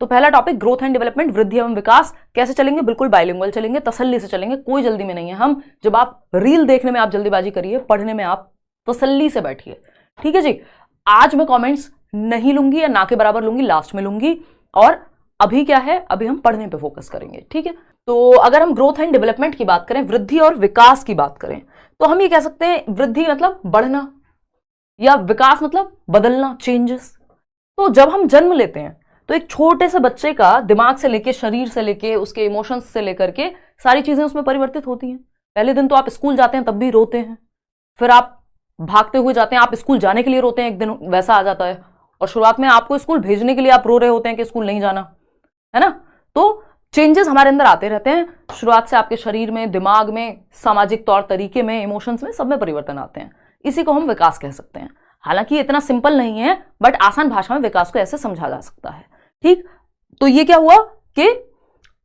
तो पहला topic growth and development, वृद्धि एवं विकास। कैसे चलेंगे? बिल्कुल बाइलिंगुअल चलेंगे, तसल्ली से चलेंगे, कोई जल्दी में नहीं है हम। जब आप रील देखने में आप जल्दीबाजी करिए, पढ़ने में आप तसल्ली से बैठिए, ठीक है जी। आज मैं कमेंट्स नहीं लूंगी या ना के बराबर लूंगी, लास्ट में लूंगी। और अभी क्या है, अभी हम पढ़ने पे फोकस करेंगे, ठीक है। तो अगर हम ग्रोथ एंड डेवलपमेंट की बात करें, वृद्धि और विकास की बात करें, तो हम ये कह सकते हैं वृद्धि मतलब बढ़ना या विकास मतलब बदलना, चेंजेस। तो जब हम जन्म लेते हैं तो एक छोटे से बच्चे का दिमाग से लेके, शरीर से लेके, उसके इमोशंस से लेकर के सारी चीजें उसमें परिवर्तित होती हैं। पहले दिन तो आप स्कूल जाते हैं तब भी रोते हैं, फिर आप भागते हुए जाते हैं, आप स्कूल जाने के लिए रोते हैं, एक दिन वैसा आ जाता है। और शुरुआत में आपको स्कूल भेजने के लिए आप रो रहे होते हैं कि स्कूल नहीं जाना, है ना। तो चेंजेस हमारे अंदर आते रहते हैं शुरुआत से, आपके शरीर में, दिमाग में, सामाजिक तौर तरीके में, इमोशंस में, सब में परिवर्तन आते हैं। इसी को हम विकास कह सकते हैं। हालांकि इतना सिंपल नहीं है, बट आसान भाषा में विकास को ऐसे समझा जा सकता है, ठीक। तो ये क्या हुआ कि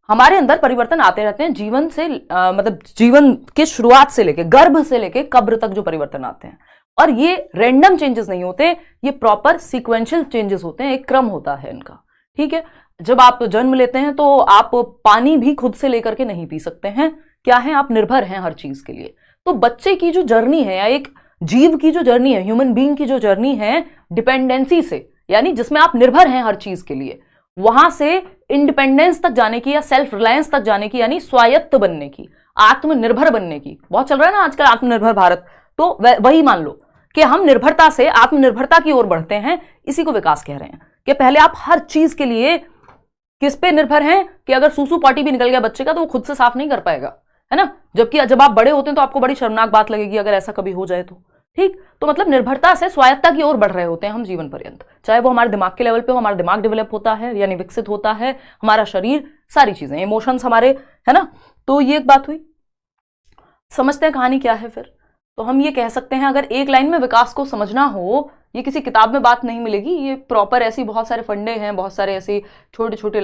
हमारे अंदर परिवर्तन आते रहते हैं जीवन से, मतलब जीवन के शुरुआत से लेके, गर्भ से लेके कब्र तक जो परिवर्तन आते हैं। और ये रैंडम चेंजेस नहीं होते, ये प्रॉपर सीक्वेंशियल चेंजेस होते हैं, एक क्रम होता है इनका, ठीक है। जब आप जन्म लेते हैं तो आप पानी भी खुद से लेकर के नहीं पी सकते हैं, क्या है, आप निर्भर हैं हर चीज के लिए। तो बच्चे की जो जर्नी है, या एक जीव की जो जर्नी है, ह्यूमन बीइंग की जो जर्नी है, डिपेंडेंसी से, यानी जिसमें आप निर्भर हैं हर चीज के लिए, वहां से इंडिपेंडेंस तक जाने की या सेल्फ रिलायंस तक जाने की, यानी स्वायत्त बनने की, आत्मनिर्भर बनने की। बहुत चल रहा है ना आजकल आत्मनिर्भर भारत, तो वही मान लो कि हम निर्भरता से आत्मनिर्भरता की ओर बढ़ते हैं। इसी को विकास कह रहे हैं कि पहले आप हर चीज के लिए किस पे निर्भर हैं कि अगर सूसू पाटी भी निकल गया बच्चे का तो वो खुद से साफ नहीं कर पाएगा, है ना। जबकि जब आप बड़े होते हैं तो आपको बड़ी शर्मनाक बात लगेगी अगर ऐसा कभी हो जाए तो, ठीक। तो मतलब निर्भरता से स्वायत्तता की ओर बढ़ रहे होते हैं हम जीवन पर्यंत, चाहे वो हमारे दिमाग के लेवल पे हो, हमारा दिमाग डेवलप होता है यानी विकसित होता है, हमारा शरीर, सारी चीजें, इमोशंस हमारे, है ना। तो ये एक बात हुई। समझते हैं कहानी क्या है फिर। तो हम ये कह सकते हैं, अगर एक लाइन में विकास को समझना हो, ये किसी किताब में बात नहीं मिलेगी, ये प्रॉपर ऐसी बहुत सारे फंडे हैं, बहुत सारे ऐसे छोटे छोटे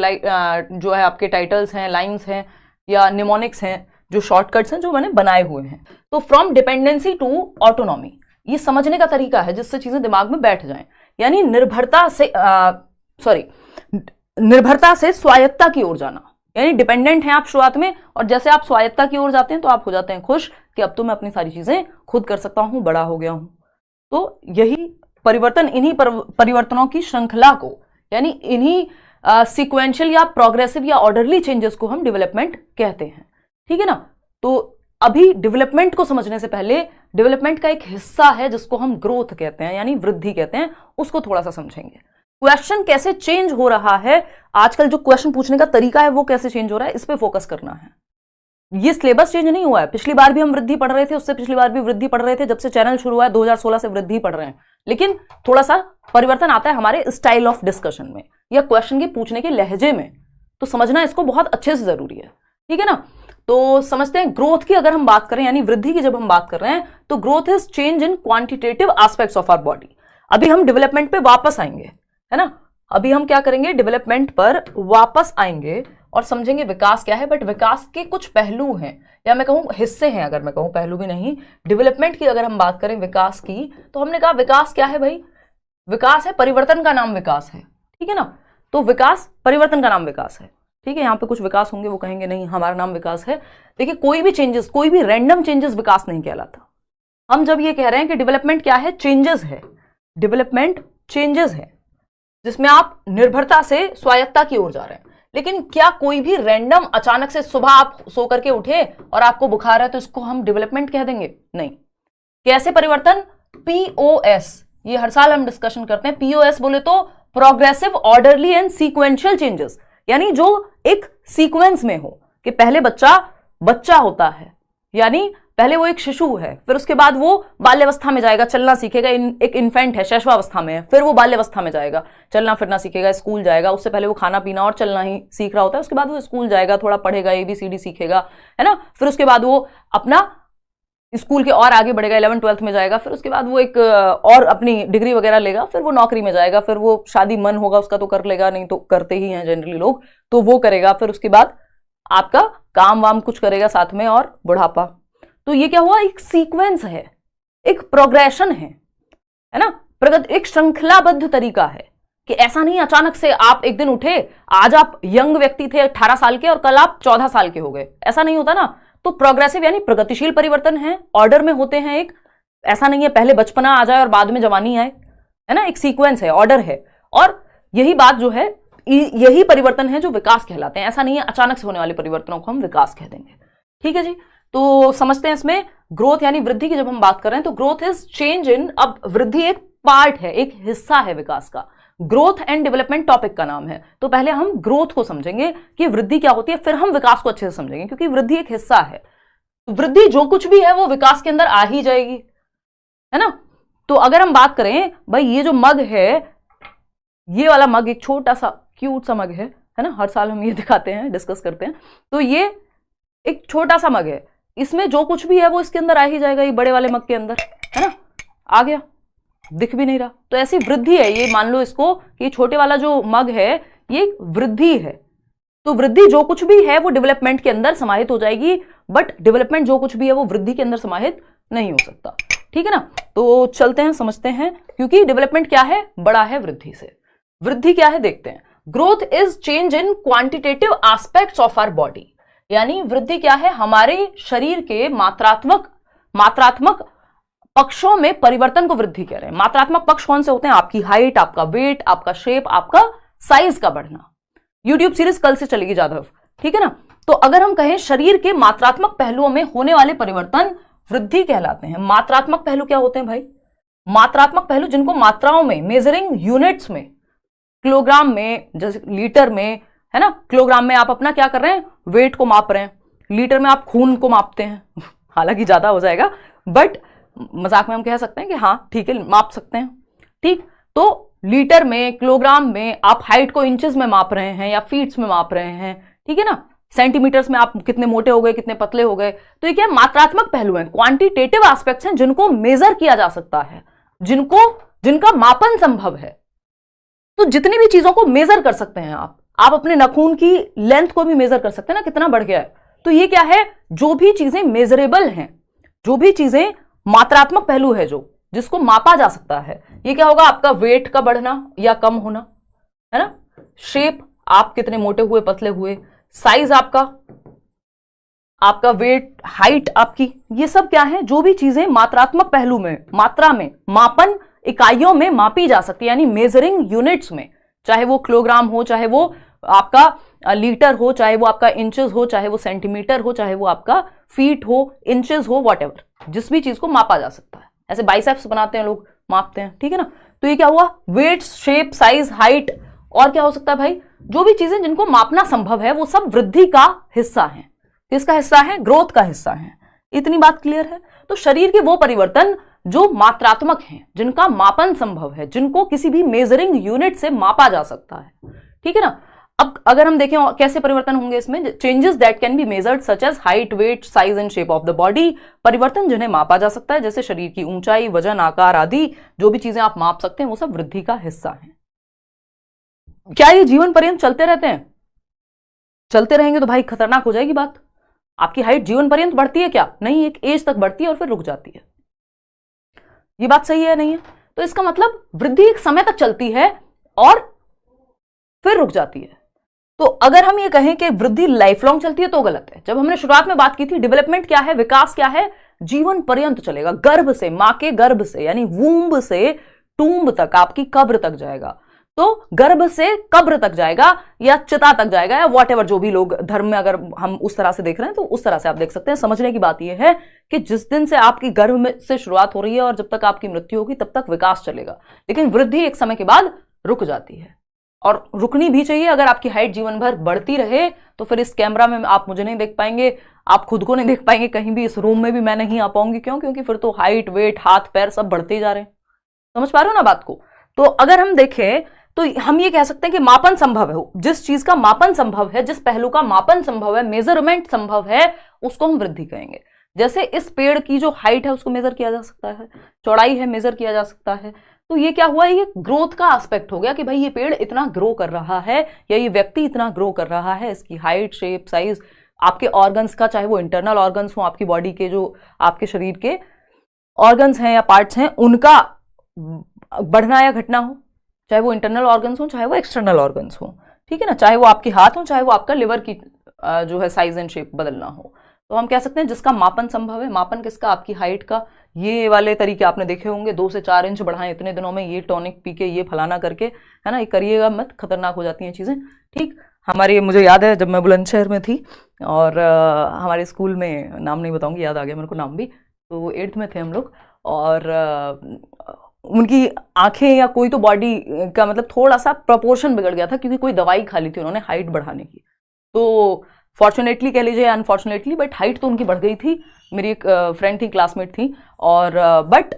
जो है आपके टाइटल्स हैं, लाइन्स हैं या निमोनिक्स हैं, जो शॉर्टकट्स हैं जो मैंने बनाए हुए हैं। तो फ्रॉम डिपेंडेंसी टू ऑटोनॉमी, ये समझने का तरीका है जिससे चीजें दिमाग में बैठ जाएं। यानी निर्भरता से स्वायत्तता की ओर जाना, यानी डिपेंडेंट हैं आप शुरुआत में, और जैसे आप स्वायत्तता की ओर जाते हैं तो आप हो जाते हैं खुश कि अब तो मैं अपनी सारी चीजें खुद कर सकता हूं, बड़ा हो गया हूं। तो यही परिवर्तन, इन्हीं परिवर्तनों की श्रृंखला को, यानी इन्हीं सीक्वेंशियल या प्रोग्रेसिव या ऑर्डरली चेंजेस को हम डेवलपमेंट कहते हैं, ठीक है ना। तो अभी डेवलपमेंट को समझने से पहले डेवलपमेंट का एक हिस्सा है जिसको हम ग्रोथ कहते हैं, यानी वृद्धि कहते हैं, उसको थोड़ा सा समझेंगे। क्वेश्चन कैसे चेंज हो रहा है, आजकल जो क्वेश्चन पूछने का तरीका है वो कैसे चेंज हो रहा है, इस पे फोकस करना है। ये सिलेबस चेंज नहीं हुआ है, पिछली बार भी हम वृद्धि पढ़ रहे थे, उससे पिछली बार भी वृद्धि पढ़ रहे थे, जब से चैनल शुरू हुआ है 2016 से वृद्धि पढ़ रहे हैं। लेकिन थोड़ा सा परिवर्तन आता है हमारे स्टाइल ऑफ डिस्कशन में या क्वेश्चन के पूछने के लहजे में, तो समझना इसको बहुत अच्छे से जरूरी है, ठीक है ना। तो समझते हैं ग्रोथ की अगर हम बात करें, यानी वृद्धि की जब हम बात कर रहे हैं, तो growth is change in quantitative aspects of our body. अभी हम डेवलपमेंट पे वापस आएंगे, है ना। अभी हम क्या करेंगे, डेवलपमेंट पर वापस आएंगे और समझेंगे विकास क्या है। बट विकास के कुछ पहलू हैं, या मैं कहूं हिस्से हैं, अगर मैं कहूं पहलू भी नहीं। डेवलपमेंट की अगर हम बात करें विकास की, तो हमने कहा विकास क्या है भाई, विकास है परिवर्तन का नाम विकास है, ठीक है ना। तो विकास परिवर्तन का नाम विकास है, ठीक है। यहाँ पे कुछ विकास होंगे वो कहेंगे नहीं हमारा नाम विकास है। देखिए कोई भी चेंजेस, कोई भी रैंडम चेंजेस विकास नहीं कहलाता। हम जब ये कह रहे हैं कि डेवलपमेंट क्या है, चेंजेस है, डेवलपमेंट चेंजेस है जिसमें आप निर्भरता से स्वायत्तता की ओर जा रहे हैं। लेकिन क्या कोई भी रैंडम अचानक से सुबह आप सो करके उठे और आपको बुखार है तो इसको हम डेवलपमेंट कह देंगे? नहीं। कैसे परिवर्तन, पीओएस, ये हर साल हम डिस्कशन करते हैं। पीओएस बोले तो progressive, orderly and sequential changes, यानी जो एक सीक्वेंस में हो कि पहले बच्चा होता है, यानी पहले वो एक शिशु है, फिर उसके बाद वो बाल्यावस्था में जाएगा, चलना सीखेगा, एक इन्फेंट है, शैशवावस्था में है, फिर वो बाल्यावस्था में जाएगा, चलना फिरना सीखेगा, स्कूल जाएगा। उससे पहले वो खाना पीना और चलना ही सीख रहा होता है, उसके बाद वो स्कूल जाएगा, थोड़ा पढ़ेगा, ABCD सीखेगा, है ना। फिर उसके बाद वो अपना स्कूल के और आगे बढ़ेगा, 11th 12th में जाएगा, फिर उसके बाद वो एक और अपनी डिग्री वगैरह लेगा, फिर वो नौकरी में जाएगा, फिर वो शादी मन होगा उसका तो कर लेगा, नहीं तो करते ही हैं जनरली लोग, तो वो करेगा। फिर उसके बाद आपका काम वाम कुछ करेगा साथ में, और बुढ़ापा। तो ये क्या हुआ, एक सीक्वेंस है, एक प्रोग्रेशन है ना, प्रगति, एक श्रृंखलाबद्ध तरीका है कि ऐसा नहीं अचानक से आप एक दिन उठे, आज आप यंग व्यक्ति थे 18 साल के और कल आप 14 साल के हो गए, ऐसा नहीं होता ना। तो प्रोग्रेसिव यानी प्रगतिशील परिवर्तन है, ऑर्डर में होते हैं। एक ऐसा नहीं है पहले बचपना आ जाए और बाद में जवानी आए, है ना, एक सीक्वेंस है, ऑर्डर है। और यही बात जो है, यही परिवर्तन है जो विकास कहलाते हैं। ऐसा नहीं है अचानक से होने वाले परिवर्तनों को हम विकास कह देंगे। ठीक है जी, तो समझते हैं इसमें ग्रोथ यानी वृद्धि की जब हम बात कर रहे हैं तो ग्रोथ इज चेंज इन, अब वृद्धि एक पार्ट है, एक हिस्सा है विकास का। ग्रोथ एंड डेवलपमेंट टॉपिक का नाम है। तो पहले हम ग्रोथ को समझेंगे कि वृद्धि क्या होती है, फिर हम विकास को अच्छे से समझेंगे, क्योंकि वृद्धि एक हिस्सा है। वृद्धि जो कुछ भी है वो विकास के अंदर आ ही जाएगी, है ना। तो अगर हम बात करें भाई, ये जो मग है, ये वाला मग एक छोटा सा क्यूट सा मग है ना, हर साल हम ये दिखाते हैं, डिस्कस करते हैं। तो ये एक छोटा सा मग है, इसमें जो कुछ भी है वो इसके अंदर आ ही जाएगा, ये बड़े वाले मग के अंदर, है ना, आ गया, दिख भी नहीं रहा। तो ऐसी वृद्धि है ये, मान लो इसको कि ये छोटे वाला जो मग है ये वृद्धि है। तो वृद्धि जो कुछ भी है वो डेवलपमेंट के अंदर समाहित हो जाएगी, बट डेवलपमेंट जो कुछ भी है वो वृद्धि के अंदर समाहित नहीं हो सकता। ठीक है ना। तो चलते हैं, समझते हैं, क्योंकि डेवलपमेंट क्या है, बड़ा है वृद्धि से। वृद्धि क्या है देखते हैं। Growth is change in quantitative aspects of our body, यानी वृद्धि क्या है, हमारे शरीर के मात्रात्मक पक्षों में परिवर्तन को वृद्धि कह रहे हैं। मात्रात्मक पक्ष कौन से होते हैं, आपकी हाइट, आपका वेट, आपका शेप, आपका साइज का बढ़ना। यूट्यूब सीरीज कल से चलेगी जाधव, ठीक है ना। तो अगर हम कहें शरीर के मात्रात्मक पहलुओं में होने वाले परिवर्तन वृद्धि कहलाते हैं। मात्रात्मक पहलू क्या होते हैं भाई, मात्रात्मक पहलू जिनको मात्राओं में, मेजरिंग यूनिट्स में, किलोग्राम में, जैसे लीटर में, है ना, किलोग्राम में आप अपना क्या कर रहे हैं, वेट को माप रहे हैं, लीटर में आप खून को मापते हैं हालांकि ज्यादा हो जाएगा, बट मजाक में हम कह सकते हैं कि हाँ ठीक है, माप सकते हैं। ठीक, तो लीटर में, किलोग्राम में आप हाइट को इंचेस में माप रहे हैं या फीट्स में माप रहे हैं, ठीक है ना, सेंटीमीटर्स में आप कितने मोटे हो गए, कितने पतले हो गए। तो ये क्या मात्रात्मक पहलू हैं, क्वांटिटेटिव एस्पेक्ट्स हैं जिनको मेजर किया जा सकता है, जिनका मापन संभव है। तो जितनी भी चीजों को मेजर कर सकते हैं आप अपने नाखून की लेंथ को भी मेजर कर सकते हैं ना, कितना बढ़ गया है। तो ये क्या है, जो भी चीजें मेजरेबल हैं, जो भी चीजें मात्रात्मक पहलू है, जिसको मापा जा सकता है, ये क्या होगा, आपका वेट का बढ़ना या कम होना, है ना, शेप, आप कितने मोटे हुए, पतले हुए, साइज आपका वेट, हाइट आपकी, ये सब क्या है, जो भी चीजें मात्रात्मक पहलू में, मात्रा में, मापन इकाइयों में मापी जा सकती है, यानी मेजरिंग यूनिट्स में, चाहे वो किलोग्राम हो, चाहे वो आपका लीटर हो, चाहे वो आपका इंचेस हो, चाहे वो सेंटीमीटर हो, चाहे वो आपका फीट हो, इंचेस हो, व्हाटएवर, जिस भी चीज को मापा जा सकता है। ऐसे बाइसेप्स बनाते हैं लोग, मापते हैं, ठीक है ना। तो ये क्या हुआ, वेट, शेप, साइज, हाइट, और क्या हो सकता है भाई, जो भी चीजें जिनको मापना संभव है वो सब वृद्धि का हिस्सा है। किसका हिस्सा है, ग्रोथ का हिस्सा है। इतनी बात क्लियर है। तो शरीर के वो परिवर्तन जो मात्रात्मक हैं, जिनका मापन संभव है, जिनको किसी भी मेजरिंग यूनिट से मापा जा सकता है, ठीक है ना। अब अगर हम देखें कैसे परिवर्तन होंगे इसमें, changes that can be measured such as height, weight, size and shape of the body, परिवर्तन जिन्हें मापा जा सकता है, जैसे शरीर की ऊंचाई, वजन, आकार आदि, जो भी चीजें आप माप सकते हैं वो सब वृद्धि का हिस्सा है। क्या ये जीवन पर्यंत चलते रहते हैं? चलते रहेंगे तो भाई खतरनाक हो जाएगी बात। आपकी हाइट जीवन पर्यंत बढ़ती है क्या? नहीं, एक एज तक बढ़ती है और फिर रुक जाती है। ये बात सही है नहीं है? तो इसका मतलब वृद्धि एक समय तक चलती है और फिर रुक जाती है। तो अगर हम ये कहें कि वृद्धि लाइफ लॉन्ग चलती है तो गलत है। जब हमने शुरुआत में बात की थी, डेवलपमेंट क्या है, विकास क्या है, जीवन पर्यंत चलेगा, गर्भ से, मां के गर्भ से, यानी वूम्ब से टूम्ब तक, आपकी कब्र तक जाएगा। तो गर्भ से कब्र तक जाएगा या चिता तक जाएगा या व्हाटएवर, जो भी लोग धर्म में अगर हम उस तरह से देख रहे हैं तो उस तरह से आप देख सकते हैं। समझने की बात यह है कि जिस दिन से आपकी गर्भ में से शुरुआत हो रही है और जब तक आपकी मृत्यु होगी तब तक विकास चलेगा, लेकिन वृद्धि एक समय के बाद रुक जाती है और रुकनी भी चाहिए। अगर आपकी हाइट जीवन भर बढ़ती रहे तो फिर इस कैमरा में आप मुझे नहीं देख पाएंगे, आप खुद को नहीं देख पाएंगे, कहीं भी इस रूम में भी मैं नहीं आ पाऊंगी। क्यों? क्योंकि फिर तो हाइट, वेट, हाथ पैर सब बढ़ते जा रहे हैं। समझ पा रहे हो ना बात को? तो अगर हम देखें तो हम ये कह सकते हैं कि मापन संभव है, जिस चीज का मापन संभव है, जिस पहलू का मापन संभव है, मेजरमेंट संभव है, उसको हम वृद्धि कहेंगे। जैसे इस पेड़ की जो हाइट है उसको मेजर किया जा सकता है, चौड़ाई है मेजर किया जा सकता है। तो ये क्या हुआ, ये ग्रोथ का एस्पेक्ट हो गया कि भाई ये पेड़ इतना ग्रो कर रहा है या ये व्यक्ति इतना ग्रो कर रहा है, इसकी हाइट, शेप, साइज, आपके ऑर्गन्स का, चाहे वो इंटरनल ऑर्गन्स हो, आपकी बॉडी के जो आपके शरीर के ऑर्गन्स हैं या पार्ट्स हैं, उनका बढ़ना या घटना हो, चाहे वो इंटरनल ऑर्गन्स हो चाहे वो एक्सटर्नल ऑर्गन्स हो, ठीक है ना, चाहे वो आपके हाथ हो चाहे वो आपका लिवर की जो है साइज एंड शेप बदलना हो। तो हम कह सकते हैं जिसका मापन संभव है। मापन किसका? आपकी हाइट का। ये वाले तरीके आपने देखे होंगे, 2 से 4 इंच बढ़ाएं इतने दिनों में, ये टॉनिक पी के, ये फलाना करके, है ना, ये करिएगा मत, खतरनाक हो जाती हैं चीज़ें। ठीक, हमारे, मुझे याद है जब मैं बुलंदशहर में थी और हमारे स्कूल में, नाम नहीं बताऊंगी, याद आ गया मेरे को नाम भी, तो 8th में थे हम लोग, और उनकी आंखें या कोई तो बॉडी का मतलब थोड़ा सा प्रपोर्शन बिगड़ गया था, क्योंकि कोई दवाई खा ली थी उन्होंने हाइट बढ़ाने की। तो फॉर्चुनेटली कह लीजिए, अनफॉर्चुनेटली, बट हाइट तो उनकी बढ़ गई थी। मेरी एक फ्रेंड थी, क्लासमेट थी, और बट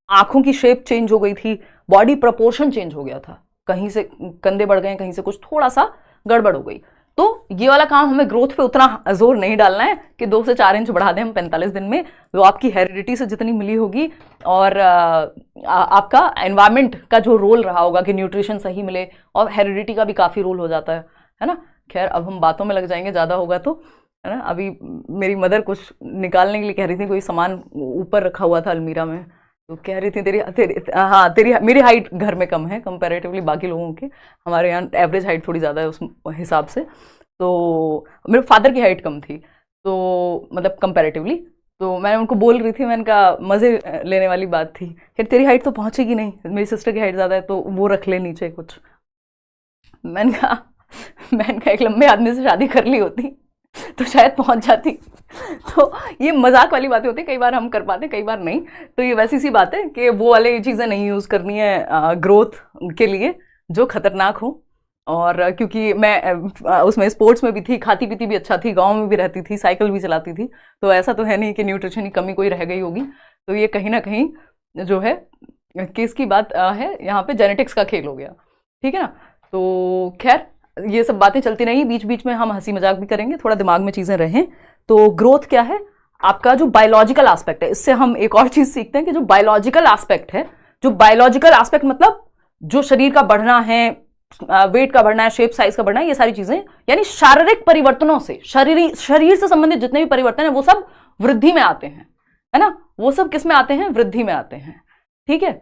आंखों की शेप चेंज हो गई थी, बॉडी प्रपोर्शन चेंज हो गया था, कहीं से कंधे बढ़ गए, कहीं से कुछ थोड़ा सा गड़बड़ हो गई। तो ये वाला काम हमें ग्रोथ पे उतना जोर नहीं डालना है कि 2 से 4 इंच बढ़ा दें हम 45 दिन में। वो आपकी हेरिडिटी से जितनी मिली होगी और आपका एनवायरमेंट का जो रोल रहा होगा कि न्यूट्रिशन सही मिले, और हेरिडिटी का भी काफ़ी रोल हो जाता है ना। खैर, अब हम बातों में लग जाएंगे, ज़्यादा होगा तो, है ना। अभी मेरी मदर कुछ निकालने के लिए कह रही थी, कोई सामान ऊपर रखा हुआ था अलमीरा में, तो कह रही थी तेरी मेरी हाइट घर में कम है कंपैरेटिवली बाकी लोगों के, हमारे यहाँ एवरेज हाइट थोड़ी ज़्यादा है उस हिसाब से। तो मेरे फादर की हाइट कम थी, तो मतलब कंपैरेटिवली, तो मैं उनको बोल रही थी, मैंने कहा मज़े लेने वाली बात थी, फिर तेरी हाइट तो पहुँचेगी नहीं, मेरी सिस्टर की हाइट ज़्यादा है, तो वो रख ले नीचे कुछ। मैंने कहा एक लंबे आदमी से शादी कर ली होती तो शायद पहुंच जाती। तो ये मजाक वाली बातें होती है, कई बार हम कर पाते, कई बार नहीं। तो ये वैसी सी बात है कि वो वाली चीज़ें नहीं यूज़ करनी है ग्रोथ के लिए जो खतरनाक हो। और क्योंकि मैं उसमें स्पोर्ट्स में भी थी, खाती पीती भी अच्छा थी, गांव में भी रहती थी, साइकिल भी चलाती थी, तो ऐसा तो है नहीं कि न्यूट्रिशन की कमी कोई रह गई होगी। तो ये कहीं ना कहीं जो है किसकी बात है, यहाँ पे जेनेटिक्स का खेल हो गया, ठीक है ना। तो खैर, ये सब बातें चलती रहेंगी, बीच बीच में हम हंसी मजाक भी करेंगे, थोड़ा दिमाग में चीज़ें रहें। तो ग्रोथ क्या है? आपका जो बायोलॉजिकल एस्पेक्ट है। इससे हम एक और चीज़ सीखते हैं कि जो बायोलॉजिकल एस्पेक्ट है, जो बायोलॉजिकल एस्पेक्ट मतलब जो शरीर का बढ़ना है, वेट का बढ़ना है, शेप साइज का बढ़ना है, ये सारी चीज़ें, यानी शारीरिक परिवर्तनों से, शरीर से संबंधित जितने भी परिवर्तन है वो सब वृद्धि में आते हैं, है ना। वो सब किस में आते हैं? वृद्धि में आते हैं, ठीक है।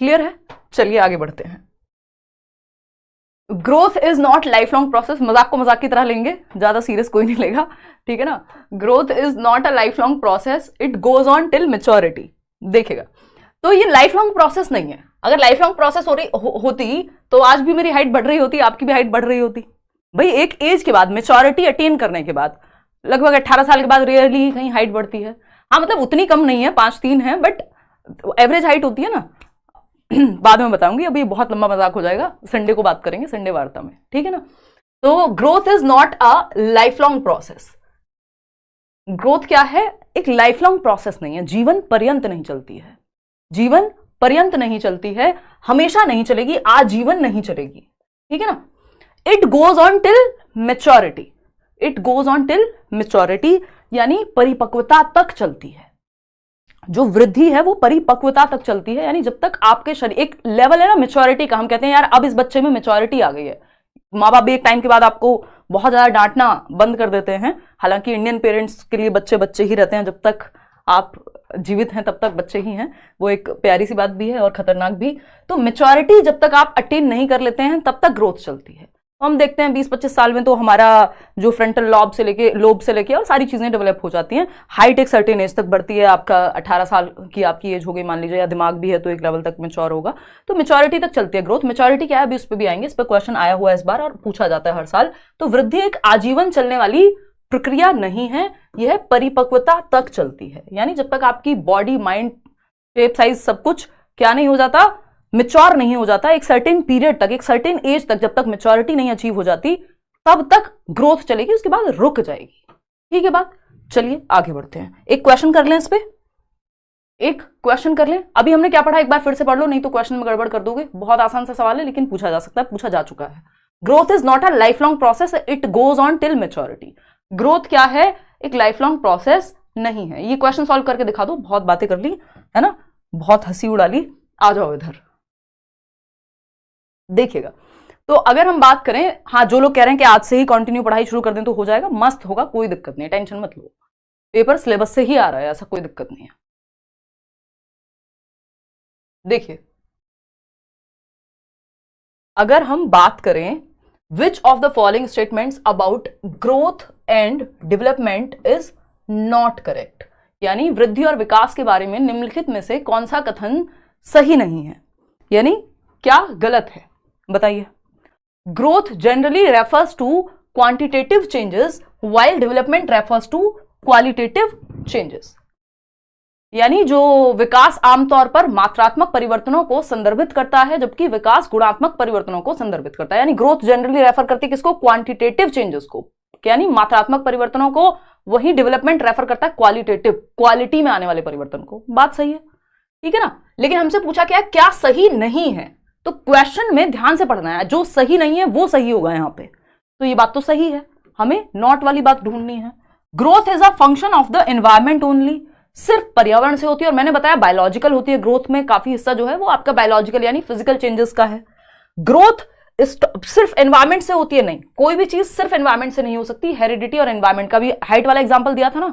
क्लियर है? चलिए आगे बढ़ते हैं। Growth is not life long process. मजाक को मजाक की तरह लेंगे, ज्यादा सीरियस कोई नहीं लेगा, ठीक है ना। Growth is not a life long process, it goes on till maturity. देखिएगा, तो ये लाइफ लॉन्ग प्रोसेस नहीं है। अगर लाइफ लॉन्ग प्रोसेस होती तो आज भी मेरी हाइट बढ़ रही होती, आपकी भी हाइट बढ़ रही होती। भाई एक एज के बाद, मेच्योरिटी अटेन करने के बाद, लगभग 18 साल के बाद रेयरली ही कहीं हाइट बढ़ती है। हाँ मतलब उतनी कम नहीं है, 5'3" है, बट एवरेज हाइट होती है ना। बाद में बताऊंगी, अभी बहुत लंबा मजाक हो जाएगा, संडे को बात करेंगे, संडे वार्ता में, ठीक है ना। तो growth is not a life long process. Growth क्या है? एक लाइफ लॉन्ग प्रोसेस नहीं है, जीवन पर्यंत नहीं चलती है, जीवन पर्यंत नहीं चलती है, हमेशा नहीं चलेगी, आजीवन नहीं चलेगी, ठीक है ना। It goes on till maturity, it goes on till maturity, यानी परिपक्वता तक चलती है। जो वृद्धि है वो परिपक्वता तक चलती है, यानी जब तक आपके शरीर, एक लेवल है ना मेच्योरिटी का, हम कहते हैं यार अब इस बच्चे में मेच्योरिटी आ गई है। माँ बाप भी एक टाइम के बाद आपको बहुत ज्यादा डांटना बंद कर देते हैं, हालांकि इंडियन पेरेंट्स के लिए बच्चे बच्चे ही रहते हैं, जब तक आप जीवित हैं तब तक बच्चे ही हैं, वो एक प्यारी सी बात भी है और खतरनाक भी। तो मेच्योरिटी जब तक आप अटेन नहीं कर लेते हैं तब तक ग्रोथ चलती है। हम देखते हैं 20-25 साल में तो हमारा जो फ्रंटल लोब से लेके और सारी चीजें डेवलप हो जाती हैं, हाइट एक सर्टेन एज तक बढ़ती है, आपका 18 साल की आपकी एज हो गई मान लीजिए, या दिमाग भी है तो एक लेवल तक मेच्योर होगा, तो मेच्योरिटी तक चलती है ग्रोथ। मेच्योरिटी क्या है अभी उस पर भी आएंगे, इस पर क्वेश्चन आया हुआ है इस बार और पूछा जाता है हर साल। तो वृद्धि एक आजीवन चलने वाली प्रक्रिया नहीं है, यह परिपक्वता तक चलती है, यानी जब तक आपकी बॉडी, माइंड, शेप, साइज सब कुछ क्या नहीं हो जाता, मेच्योर नहीं हो जाता, एक सर्टेन पीरियड तक, एक सर्टेन एज तक, जब तक मेच्योरिटी नहीं अचीव हो जाती तब तक ग्रोथ चलेगी, उसके बाद रुक जाएगी, ठीक है बात। चलिए आगे बढ़ते हैं, एक क्वेश्चन कर लें इस पे, एक क्वेश्चन कर लें। अभी हमने क्या पढ़ा एक बार फिर से पढ़ लो, नहीं तो क्वेश्चन में गड़बड़ कर दोगे। बहुत आसान सा सवाल है लेकिन पूछा जा सकता है, पूछा जा चुका है। Growth is not a life long process, it goes on till maturity. Growth क्या है? एक लाइफ लॉन्ग प्रोसेस नहीं है। ये क्वेश्चन सॉल्व करके दिखा दो, बहुत बातें कर ली है ना, बहुत हंसी उड़ा ली, आ जाओ इधर देखिएगा। तो अगर हम बात करें, हाँ जो लोग कह रहे हैं कि आज से ही कंटिन्यू पढ़ाई शुरू कर दें तो हो जाएगा, मस्त होगा, कोई दिक्कत नहीं है, टेंशन मत लो, पेपर सिलेबस से ही आ रहा है, ऐसा कोई दिक्कत नहीं है। देखिए अगर हम बात करें विच of the following statements about growth and development is not correct, यानी वृद्धि और विकास के बारे में निम्नलिखित में से कौन सा कथन सही नहीं है, यानी क्या गलत है, बताइए। Growth generally refers to quantitative changes while development refers to qualitative changes, यानी जो विकास आमतौर पर मात्रात्मक परिवर्तनों को संदर्भित करता है जबकि विकास गुणात्मक परिवर्तनों को संदर्भित करता है। यानी ग्रोथ जनरली रेफर करती है किसको, क्वांटिटेटिव चेंजेस को, यानी मात्रात्मक परिवर्तनों को, वही डेवलपमेंट रेफर करता है क्वालिटेटिव, क्वालिटी में आने वाले परिवर्तन को। बात सही है, ठीक है ना। लेकिन हमसे पूछा क्या सही नहीं है, तो क्वेश्चन में ध्यान से पढ़ना है, जो सही नहीं है वो सही होगा यहां पे, तो ये बात तो सही है, हमें नॉट वाली बात ढूंढनी है। Growth is a function of the environment only, सिर्फ पर्यावरण से होती है, और मैंने बताया बायोलॉजिकल होती है, ग्रोथ में काफी हिस्सा जो है वो आपका बायोलॉजिकल यानी फिजिकल चेंजेस का है। ग्रोथ सिर्फ एनवायरमेंट से होती है, नहीं, कोई भी चीज सिर्फ एनवायरमेंट से नहीं हो सकती। हेरिडिटी और एनवायरमेंट का भी हाइट वाला एग्जांपल दिया था ना,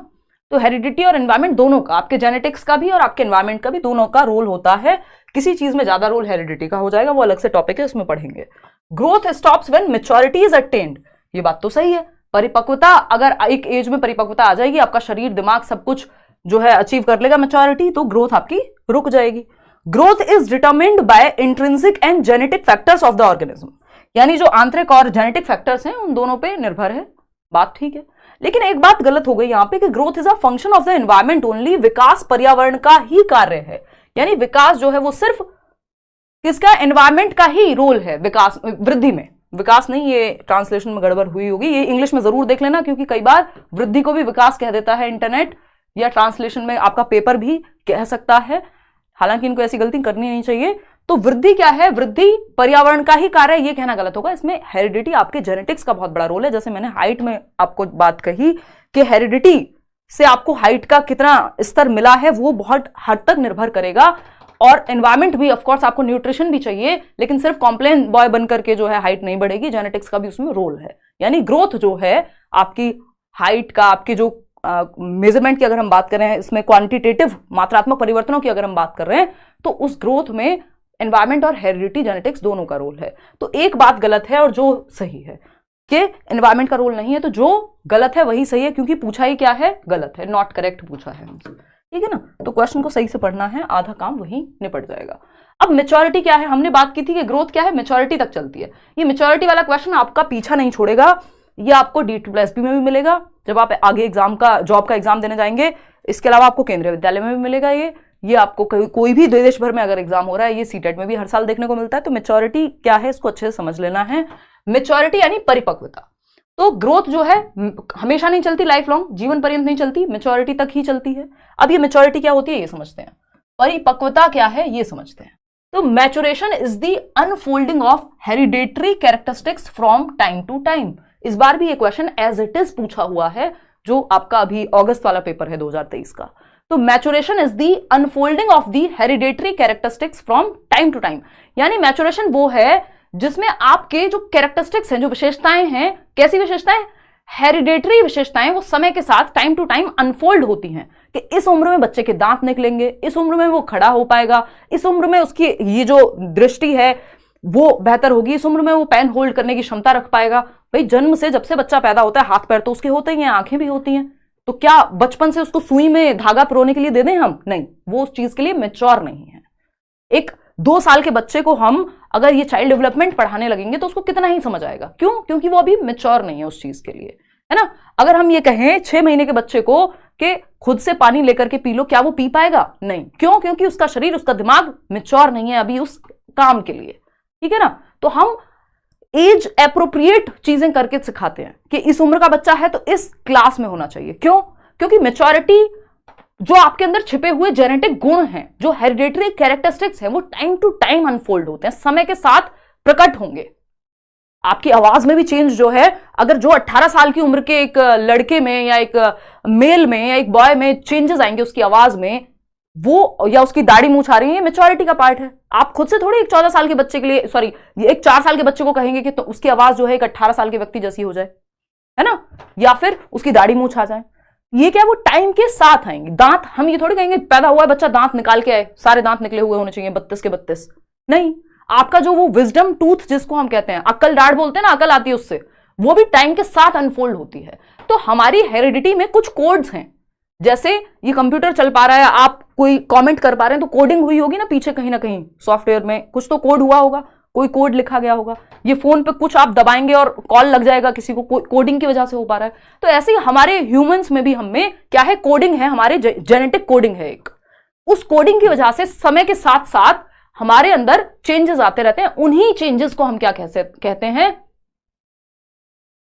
तो हेरिडिटी और एनवायरमेंट दोनों का, आपके जेनेटिक्स का भी और आपके एनवायरमेंट का भी, दोनों का रोल होता है। किसी चीज में ज्यादा रोल हेरिडिटी का हो जाएगा, वो अलग से टॉपिक है, उसमें पढ़ेंगे। Growth stops when maturity is attend, ये बात तो सही है। परिपक्वता, अगर एक एज में परिपक्वता आ जाएगी, आपका शरीर दिमाग सब कुछ जो है अचीव कर लेगा मैच्योरिटी, तो ग्रोथ आपकी रुक जाएगी। Growth is determined bye intrinsic and genetic factors of the organism, यानी जो आंतरिक और जेनेटिक फैक्टर्स हैं उन दोनों पे निर्भर है। बात ठीक है, लेकिन एक बात गलत हो गई यहां पे कि growth is a function of the environment only, विकास पर्यावरण का ही कार्य है, यानी विकास जो है वो सिर्फ किसका, एनवायरमेंट का ही रोल है विकास, वृद्धि में, विकास नहीं, ये ट्रांसलेशन में गड़बड़ हुई होगी, ये इंग्लिश में जरूर देख लेना, क्योंकि कई बार वृद्धि को भी विकास कह देता है इंटरनेट, या ट्रांसलेशन में आपका पेपर भी कह सकता है, हालांकि इनको ऐसी गलती करनी नहीं चाहिए। तो वृद्धि क्या है, वृद्धि पर्यावरण का ही कार्य है, ये कहना गलत होगा। इसमें हेरिडिटी, आपके जेनेटिक्स का बहुत बड़ा रोल है। जैसे मैंने हाइट में आपको बात कही कि हेरिडिटी से आपको हाइट का कितना स्तर मिला है वो बहुत हद तक निर्भर करेगा, और एनवायरमेंट भी, ऑफकोर्स आपको न्यूट्रिशन भी चाहिए, लेकिन सिर्फ कॉम्प्लेन बॉय बनकर के जो है हाइट नहीं बढ़ेगी, जेनेटिक्स का भी उसमें रोल है। यानी ग्रोथ जो है आपकी हाइट का, आपकी जो मेजरमेंट की अगर हम बात करें, इसमें क्वांटिटेटिव मात्रात्मक परिवर्तनों की अगर हम बात कर रहे हैं, तो उस ग्रोथ में एनवायरमेंट और हेरिडिटी जेनेटिक्स दोनों का रोल है। तो एक बात गलत है और जो सही है कि एनवायरमेंट का रोल नहीं है, तो जो गलत है वही सही है, क्योंकि पूछा ही क्या है, गलत है, नॉट करेक्ट पूछा है हमसे, ठीक है ना। तो क्वेश्चन को सही से पढ़ना है, आधा काम वही निपट जाएगा। अब मैच्योरिटी क्या है, हमने बात की थी कि ग्रोथ क्या है, मैच्योरिटी तक चलती है। ये मैच्योरिटी वाला क्वेश्चन आपका पीछा नहीं छोड़ेगा, ये आपको D2+B में भी मिलेगा जब आप आगे एग्जाम का, जॉब का एग्जाम देने जाएंगे, इसके अलावा आपको केंद्रीय विद्यालय में भी मिलेगा। ये आपको कोई भी देश भर में अगर एग्जाम हो रहा है, ये सीटेट में भी हर साल देखने को मिलता है। तो मैच्योरिटी क्या है, इसको अच्छे से समझ लेना है। मैच्योरिटी यानी परिपक्वता। तो ग्रोथ जो है हमेशा नहीं चलती, लाइफ लॉन्ग, जीवन पर्यंत नहीं चलती, मैच्योरिटी तक ही चलती है। अब ये मैच्योरिटी क्या होती है ये समझते हैं, परिपक्वता क्या है ये समझते हैं। तो maturation is the unfolding of hereditary characteristics from time to time. इस बार भी ये क्वेश्चन एज इट इज पूछा हुआ है, जो आपका अभी अगस्त वाला पेपर है 2023 का। तो maturation is the unfolding of the hereditary characteristics from time to time, यानी मैच्योरेशन वो है जिसमें आपके जो कैरेक्टरिस्टिक्स हैं, जो विशेषताएं हैं, कैसी विशेषताएं, हेरिडेटरी विशेषताएं, वो समय के साथ टाइम टू टाइम अनफोल्ड होती हैं कि इस उम्र में बच्चे के दांत निकलेंगे, इस उम्र में वो खड़ा हो पाएगा, इस उम्र में उसकी ये जो दृष्टि है वो बेहतर होगी, इस उम्र में वो पेन होल्ड करने की क्षमता रख पाएगा। भाई जन्म से जब से बच्चा पैदा होता है, हाथ पैर तो उसके होते ही हैं, आंखें भी होती हैं, तो क्या बचपन से उसको सुई में धागा पिरोने के लिए दे दें हम? नहीं, वो उस चीज के लिए मैच्योर नहीं है। एक 2 साल के बच्चे को हम अगर ये चाइल्ड डेवलपमेंट पढ़ाने लगेंगे तो उसको कितना ही समझ आएगा, क्यों? क्योंकि वो अभी मैच्योर नहीं है उस चीज के लिए, है ना। अगर हम ये कहें 6 महीने के बच्चे को कि खुद से पानी लेकर के पी लो, क्या वो पी पाएगा? नहीं, क्यों? क्योंकि उसका शरीर, उसका दिमाग मैच्योर नहीं है अभी उस काम के लिए, ठीक है ना। तो हम एज एप्रोप्रिएट चीजें करके सिखाते हैं कि इस उम्र का बच्चा है तो इस क्लास में होना चाहिए। क्यों? क्योंकि मैच्योरिटी, जो आपके अंदर छिपे हुए जेनेटिक गुण हैं, जो हेरिडेटरी कैरेक्टरिस्टिक्स हैं, वो टाइम टू टाइम अनफोल्ड होते हैं, समय के साथ प्रकट होंगे। आपकी आवाज में भी चेंज जो है, अगर जो 18 साल की उम्र के एक लड़के में या एक मेल में या एक बॉय में चेंजेस आएंगे उसकी आवाज में, वो या उसकी दाढ़ी मूंछ आ रही है, मैच्योरिटी का पार्ट है। आप खुद से थोड़ी एक 14 साल के बच्चे के लिए, सॉरी एक 4 साल के बच्चे को कहेंगे कि तो उसकी आवाज जो है एक 18 साल के व्यक्ति जैसी हो जाए, है ना, या फिर उसकी दाढ़ी मूंछ आ जाए। ये क्या, वो टाइम के साथ आएंगे। दांत, हम ये थोड़ी कहेंगे पैदा हुआ है बच्चा दांत निकाल के आए, सारे दांत निकले हुए होने चाहिए 32 के 32, नहीं। आपका जो वो विजडम टूथ जिसको हम कहते हैं, अक्ल दाढ़ बोलते हैं ना, अकल आती है उससे, वो भी टाइम के साथ अनफोल्ड होती है। तो हमारी हेरिडिटी में कुछ कोड्स हैं, जैसे ये कंप्यूटर चल पा रहा है, आप कोई कमेंट कर पा रहे हैं तो कोडिंग हुई होगी ना पीछे, कहीं ना कहीं सॉफ्टवेयर में कुछ तो कोड हुआ होगा, कोई कोड लिखा गया होगा। ये फोन पे कुछ आप दबाएंगे और कॉल लग जाएगा किसी को, कोडिंग की वजह से हो पा रहा है। तो ऐसे ही हमारे ह्यूमंस में भी हमें क्या है, कोडिंग है, हमारे जेनेटिक कोडिंग है एक। उस कोडिंग की वजह से समय के साथ साथ हमारे अंदर चेंजेस आते रहते हैं। उन्हीं चेंजेस को हम क्या कहते हैं,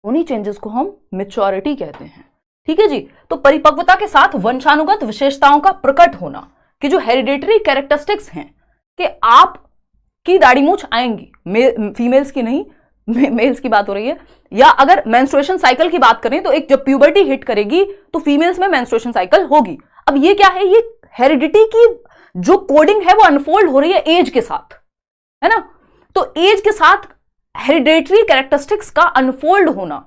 उन्हीं चेंजेस को हम मैच्योरिटी कहते हैं। ठीक है जी। तो परिपक्वता के साथ वंशानुगत विशेषताओं का प्रकट होना, कि जो हेरिडेटरी कैरेक्टरिस्टिक्स हैं, कि आप की दाढ़ी मूछ आएंगी, फीमेल्स की नहीं, मेल्स की बात हो रही है। या अगर मेंस्ट्रुएशन साइकिल की बात करें तो एक जब प्यूबर्टी हिट करेगी तो फीमेल्स में मेंस्ट्रुएशन साइकिल होगी। अब ये क्या है, ये हेरिडिटी की जो कोडिंग है वो अनफोल्ड हो रही है एज के साथ, है ना। तो एज के साथ हेरिडेटरी कैरेक्टरिस्टिक्स का अनफोल्ड होना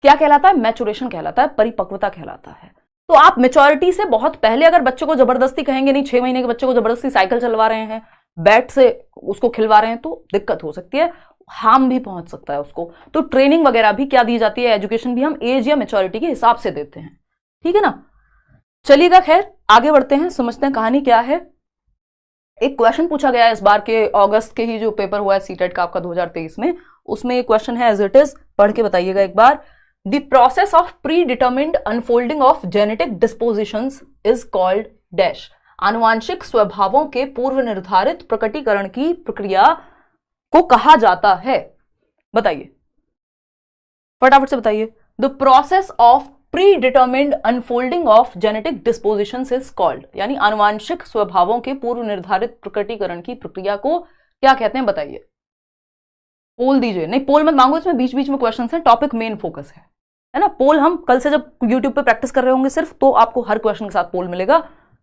क्या कहलाता है, मैच्योरेशन कहलाता है, परिपक्वता कहलाता है। तो आप मैच्योरिटी से बहुत पहले अगर बच्चे को जबरदस्ती कहेंगे, नहीं 6 महीने के बच्चे को जबरदस्ती साइकिल चलवा रहे हैं, बैट से उसको खिलवा रहे हैं, तो दिक्कत हो सकती है, हार्म भी पहुंच सकता है उसको। तो ट्रेनिंग वगैरह भी क्या दी जाती है, एजुकेशन भी हम एज या मैच्योरिटी के हिसाब से देते हैं। ठीक है ना। चलिएगा, खैर आगे बढ़ते हैं, समझते हैं कहानी क्या है। एक क्वेश्चन पूछा गया है इस बार के अगस्त के ही जो पेपर हुआ है सीटेट का आपका 2023 में, उसमें एक क्वेश्चन है एज इट इज, पढ़ के बताइएगा एक बार। The process of predetermined unfolding of genetic dispositions is called dash. आनुवांशिक स्वभावों के पूर्व निर्धारित प्रकटीकरण की प्रक्रिया को कहा जाता है। बताइए, फटाफट से बताइए। The process of predetermined unfolding of genetic dispositions is called, यानी आनुवांशिक स्वभावों के पूर्व निर्धारित प्रकटीकरण की प्रक्रिया को क्या कहते हैं, बताइए। पोल दीजिए, नहीं पोल मत मांगो, इसमें बीच बीच में क्वेश्चंस हैं, टॉपिक मेन फोकस है ना। पोल हम कल से जब यूट्यूब पे प्रैक्टिस कर रहे होंगे सिर्फ, तो आपको हर क्वेश्चन के साथ पोल मिलेगा।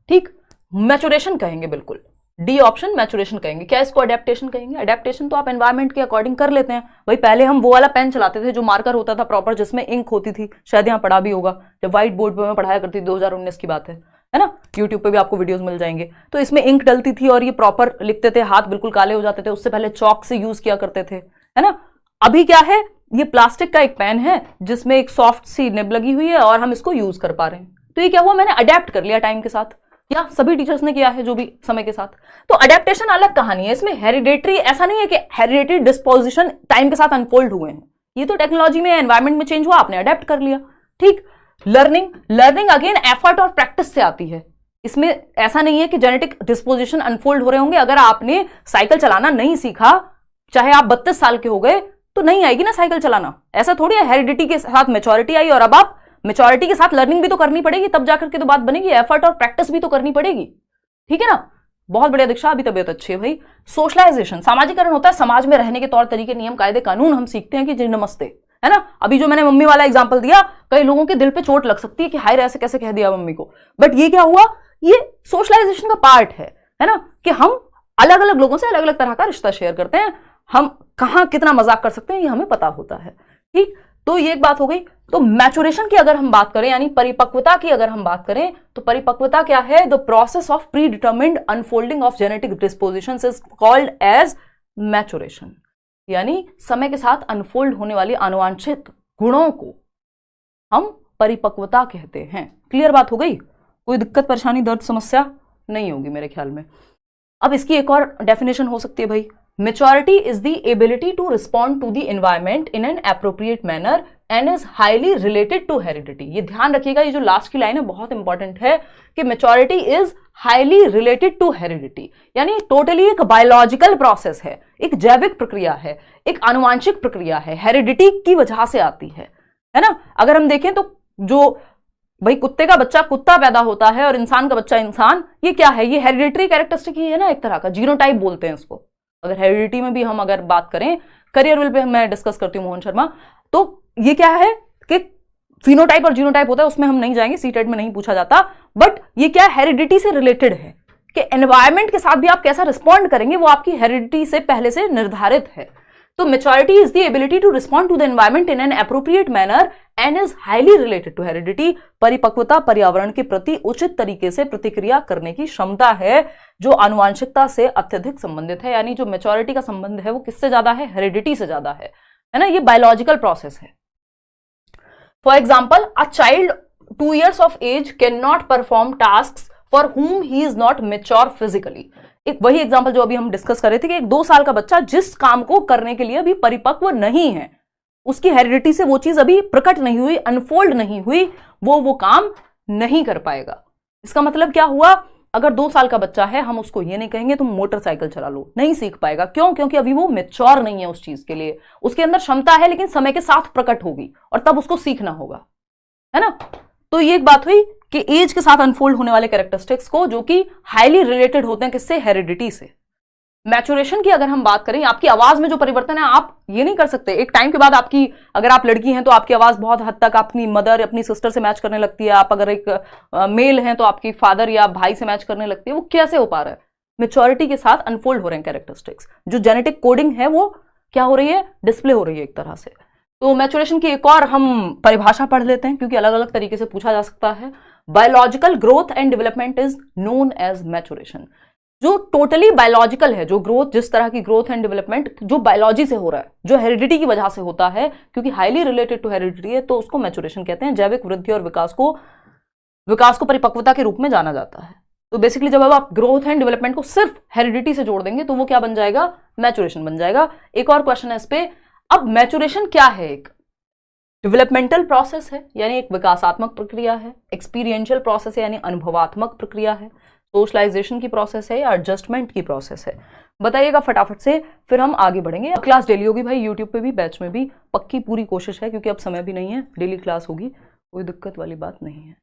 ठीक, मैच्योरेशन कहेंगे, बिल्कुल डी ऑप्शन मैच्योरेशन कहेंगे। क्या इसको अडेप्टेशन कहेंगे? अडेप्टेशन तो आप एनवायरमेंट के अकॉर्डिंग कर लेते हैं भाई। पहले हम वो वाला पेन चलाते थे जो मार्कर होता था प्रॉपर, जिसमें इंक होती थी, शायद यहाँ पढ़ा भी होगा जब व्हाइट बोर्ड पे मैं पढ़ाया करती थी, 2019 की बात है ना। यूट्यूब पे भी आपको वीडियोस मिल जाएंगे। तो इसमें इंक डलती थी और ये प्रॉपर लिखते थे, हाथ बिल्कुल काले हो जाते थे। उससे पहले चौक से यूज किया करते थे, है ना। अभी क्या है, ये प्लास्टिक का एक पेन है जिसमें एक सॉफ्ट सी निब लगी हुई है और हम इसको यूज कर पा रहे हैं। तो ये क्या हुआ, मैंने अडेप्ट कर लिया टाइम के साथ, या सभी टीचर्स ने किया है जो भी समय के साथ। तो अडेप्टेशन अलग कहानी है, इसमें हेरिडेटरी ऐसा नहीं है कि हेरिडेटरी डिस्पोजिशन टाइम के साथ अनफोल्ड हुए हैं। ये तो टेक्नोलॉजी में, एनवायरमेंट में चेंज हुआ, आपने अडेप्ट कर लिया। ठीक। लर्निंग अगेन एफर्ट और प्रैक्टिस से आती है। इसमें ऐसा नहीं है कि जेनेटिक डिस्पोजिशन अनफोल्ड हो रहे होंगे। अगर आपने साइकिल चलाना नहीं सीखा, चाहे आप 32 साल के हो गए, तो नहीं आएगी ना साइकिल चलाना। ऐसा थोड़ी है, हेरिडिटी के साथ मैच्योरिटी आई और अब आप मैच्योरिटी के साथ लर्निंग भी तो करनी पड़ेगी, तब जाकर के तो बात बनेगी। एफर्ट और प्रैक्टिस भी तो करनी पड़ेगी। ठीक है ना। बहुत बढ़िया दीक्षा, अभी तबीयत अच्छी है भाई। सोशलाइजेशन, सामाजिकरण होता है, समाज में रहने के तौर तरीके, नियम कायदे कानून हम सीखते हैं कि जी नमस्ते, है ना। अभी जो मैंने मम्मी वाला एग्जाम्पल दिया, कई लोगों के दिल पे चोट लग सकती है कि हाय ऐसे कैसे कह दिया मम्मी को, बट ये क्या हुआ, ये सोशलाइजेशन का पार्ट है ना, कि हम अलग अलग लोगों से अलग अलग तरह का रिश्ता शेयर करते हैं। हम कहां कितना मजाक कर सकते हैं ये हमें पता होता है। ठीक। तो ये एक बात हो गई। तो मैच्योरेशन की अगर हम बात करें, यानी परिपक्वता की अगर हम बात करें, तो परिपक्वता क्या है, the process of predetermined unfolding of genetic dispositions is called as maturation, यानी समय के साथ अनफोल्ड होने वाली आनुवांशिक गुणों को हम परिपक्वता कहते हैं। क्लियर बात हो गई? कोई दिक्कत परेशानी दर्द समस्या नहीं होगी मेरे ख्याल में। अब इसकी एक और डेफिनेशन हो सकती है भाई, maturity is the ability to respond to the environment in an appropriate manner and is highly related to heredity। ये ध्यान रखिएगा, ये जो लास्ट की लाइन है बहुत इंपॉर्टेंट है कि maturity is highly related to heredity, यानी टोटली एक बायोलॉजिकल प्रोसेस है, एक जैविक प्रक्रिया है, एक आनुवांशिक प्रक्रिया है, हेरिडिटी की वजह से आती है ना। अगर हम देखें तो जो भाई कुत्ते का बच्चा कुत्ता पैदा होता है और इंसान का बच्चा इंसान, ये क्या है, ये हेरिडिटरी कैरेक्टरिस्टिक ही है ना, एक तरह का जीनोटाइप बोलते हैं इसको। अगर हेरिडिटी में भी हम अगर बात करें, करियर विल पे मैं डिस्कस करती हूँ मोहन शर्मा, तो ये क्या है कि फिनोटाइप और जीनोटाइप होता है, उसमें हम नहीं जाएंगे, सीटेट में नहीं पूछा जाता, बट ये क्या हेरिडिटी से रिलेटेड है कि एनवायरमेंट के साथ भी आप कैसा रिस्पॉन्ड करेंगे वो आपकी हेरिडिटी से पहले से निर्धारित है। तो maturity is the ability to respond to the environment in an appropriate manner and is highly related to heredity. परिपक्वता पर्यावरण के प्रति उचित तरीके से प्रतिक्रिया करने की क्षमता है जो आनुवांशिकता से अत्यधिक संबंधित है। यानी जो मेच्योरिटी का संबंध है वो किससे ज्यादा है? हेरिडिटी से ज्यादा है ना। ये बायोलॉजिकल प्रोसेस है। For example, a child 2 years of age cannot perform tasks for whom he is not mature physically। एक वही एग्जांपल जो अभी हम डिस्कस कर रहे थे कि एक 2 साल का बच्चा जिस काम को करने के लिए अभी परिपक्व नहीं है, उसकी हेरिडिटी से वो चीज अभी प्रकट नहीं हुई, अनफोल्ड नहीं हुई, वो काम नहीं कर पाएगा। इसका मतलब क्या हुआ? अगर 2 साल का बच्चा है, हम उसको ये नहीं कहेंगे तुम मोटरसाइकिल चला लो, नहीं सीख पाएगा। क्यों? क्योंकि अभी वो मेच्योर नहीं है उस चीज के लिए। उसके अंदर क्षमता है लेकिन समय के साथ प्रकट होगी और तब उसको सीखना होगा, है ना। तो ये एक बात हुई कि एज के साथ अनफोल्ड होने वाले कैरेक्टरिस्टिक्स को जो कि हाईली रिलेटेड होते हैं किससे? हेरिडिटी से। मैचुरेशन की अगर हम बात करें, आपकी आवाज में जो परिवर्तन है, आप ये नहीं कर सकते एक टाइम के बाद आपकी, अगर आप लड़की हैं तो आपकी आवाज बहुत हद तक अपनी मदर, अपनी सिस्टर से मैच करने लगती है। आप अगर एक मेल हैं तो आपकी फादर या भाई से मैच करने लगती है। वो कैसे हो पा रहा है? मेच्योरिटी के साथ अनफोल्ड हो रहे हैं कैरेक्टरिस्टिक्स। जो जेनेटिक कोडिंग है वो क्या हो रही है? डिस्प्ले हो रही है एक तरह से। तो मैचुरेशन की एक और हम परिभाषा पढ़ लेते हैं क्योंकि अलग अलग तरीके से पूछा जा सकता है। Biological growth and development is known as maturation. जो टोटली बायोलॉजिकल है, जो ग्रोथ, जिस तरह की ग्रोथ एंड डेवलपमेंट जो बायोलॉजी से हो रहा है, जो हेरिडिटी की वजह से होता है, क्योंकि हाईली रिलेटेड टू हेरिडिटी है, तो उसको मैचुरेशन कहते हैं। जैविक वृद्धि और विकास को परिपक्वता के रूप में जाना जाता है। तो बेसिकली जब आप ग्रोथ एंड डेवलपमेंट को सिर्फ हेरिडिटी से जोड़ देंगे तो वो क्या बन जाएगा? मैचुरेशन बन जाएगा। एक और क्वेश्चन है इस पे। अब मैचुरेशन क्या है? एक डेवलपमेंटल प्रोसेस है यानी एक विकासात्मक प्रक्रिया है, एक्सपीरियंशियल प्रोसेस है यानी अनुभवात्मक प्रक्रिया है, सोशलाइजेशन की प्रोसेस है या एडजस्टमेंट की प्रोसेस है? बताइएगा फटाफट से, फिर हम आगे बढ़ेंगे। क्लास डेली होगी भाई, यूट्यूब पे भी, बैच में भी, पक्की पूरी कोशिश है क्योंकि अब समय भी नहीं है। डेली क्लास होगी, कोई दिक्कत वाली बात नहीं है।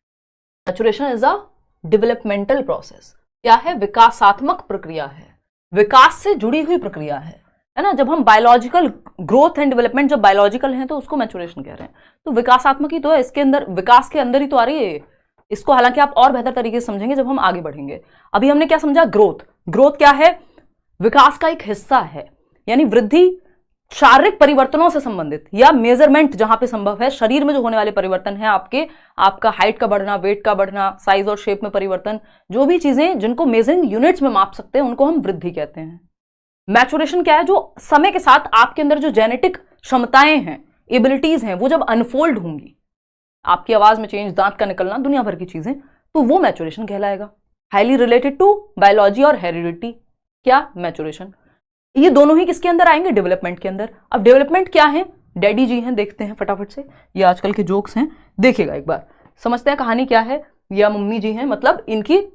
Maturation is a developmental process. क्या है? विकासात्मक प्रक्रिया है, विकास से जुड़ी हुई प्रक्रिया है ना। जब हम बायोलॉजिकल ग्रोथ एंड डेवलपमेंट जब बायोलॉजिकल है तो उसको मैचुरेशन कह रहे हैं। तो विकासात्मक ही तो है, इसके अंदर, विकास के अंदर ही तो आ रही है। इसको हालांकि आप और बेहतर तरीके से समझेंगे जब हम आगे बढ़ेंगे। अभी हमने क्या समझा? ग्रोथ। ग्रोथ क्या है? विकास का एक हिस्सा है, यानी वृद्धि शारीरिक परिवर्तनों से संबंधित या मेजरमेंट जहां पे संभव है, शरीर में जो होने वाले परिवर्तन है, आपका हाइट का बढ़ना, वेट का बढ़ना, साइज और शेप में परिवर्तन, जो भी चीजें जिनको मेजरिंग यूनिट्स में माप सकते हैं उनको हम वृद्धि कहते हैं। मैचुरेशन क्या है? जो समय के साथ आपके अंदर जो जेनेटिक क्षमताएं हैं, एबिलिटीज हैं, वो जब अनफोल्ड होंगी, आपकी आवाज में चेंज, दांत का निकलना, दुनिया भर की चीजें, तो वो मैचुरेशन कहलाएगा। हाईली रिलेटेड टू बायोलॉजी और हेरिडिटी। क्या? मैचुरेशन। ये दोनों ही किसके अंदर आएंगे? डेवलपमेंट के अंदर। अब डेवलपमेंट क्या है? डैडी जी हैं, देखते हैं फटाफट से। ये आजकल के जोक्स हैं, देखिएगा एक बार, समझते हैं कहानी क्या है। या मम्मी जी हैं, मतलब इनकी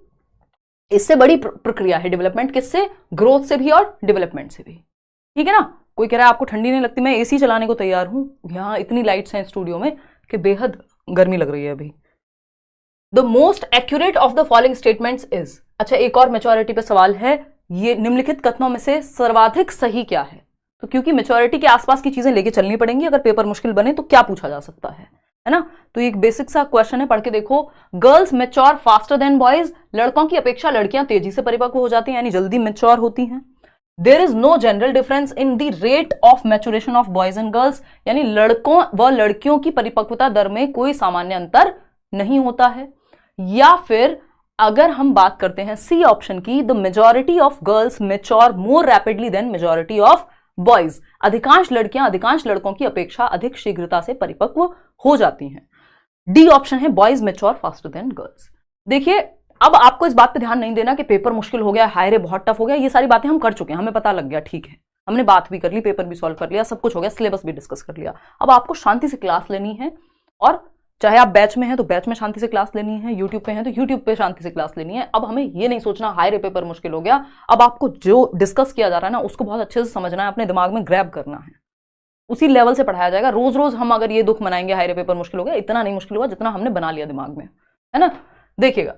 इससे बड़ी प्रक्रिया है डेवलपमेंट। किससे? ग्रोथ से भी और डेवलपमेंट से भी। ठीक है ना। कोई कह रहा है आपको ठंडी नहीं लगती, मैं एसी चलाने को तैयार हूं। यहां इतनी लाइट्स हैं स्टूडियो में कि बेहद गर्मी लग रही है अभी। The most accurate of the following statements is. अच्छा, एक और मैच्योरिटी पे सवाल है, ये निम्नलिखित कथनों में से सर्वाधिक सही क्या है? तो क्योंकि मैच्योरिटी के आसपास की चीजें लेके चलनी पड़ेंगी, अगर पेपर मुश्किल बने तो क्या पूछा जा सकता है ना। तो एक बेसिक सा क्वेश्चन है, पढ़ के देखो। Girls mature faster than boys. लड़कों की अपेक्षा लड़कियां तेजी से परिपक्व हो जाती हैं, यानी जल्दी मैच्योर होती हैं। There is no general difference in the rate of maturation of boys and girls. यानी लड़कों व लड़कियों की परिपक्वता दर में कोई सामान्य अंतर नहीं होता है। या फिर अगर हम बात करते हैं सी ऑप्शन की, the majority of girls mature more rapidly than majority of boys. अधिकांश लड़कियां अधिकांश लड़कों की अपेक्षा अधिक शीघ्रता से परिपक्व हो जाती हैं। डी ऑप्शन है boys mature faster than girls. देखिए, अब आपको इस बात पे ध्यान नहीं देना कि पेपर मुश्किल हो गया, हाय रे बहुत टफ हो गया। ये सारी बातें हम कर चुके हैं, हमें पता लग गया, ठीक है। हमने बात भी कर ली, पेपर भी सॉल्व कर लिया, सब कुछ हो गया, सिलेबस भी डिस्कस कर लिया। अब आपको शांति से क्लास लेनी है, और चाहे आप बैच में हैं तो बैच में शांति से क्लास लेनी है, यूट्यूब पे हैं तो यूट्यूब पे शांति से क्लास लेनी है। अब हमें ये नहीं सोचना हाय रे पेपर मुश्किल हो गया। अब आपको जो डिस्कस किया जा रहा है ना, उसको बहुत अच्छे से समझना है, अपने दिमाग में ग्रैब करना है, उसी लेवल से पढ़ाया जाएगा। रोज रोज हम अगर ये दुख मनाएंगे हाय रे पेपर मुश्किल हो गया, इतना नहीं मुश्किल हुआ जितना हमने बना लिया दिमाग में, है ना। देखिएगा,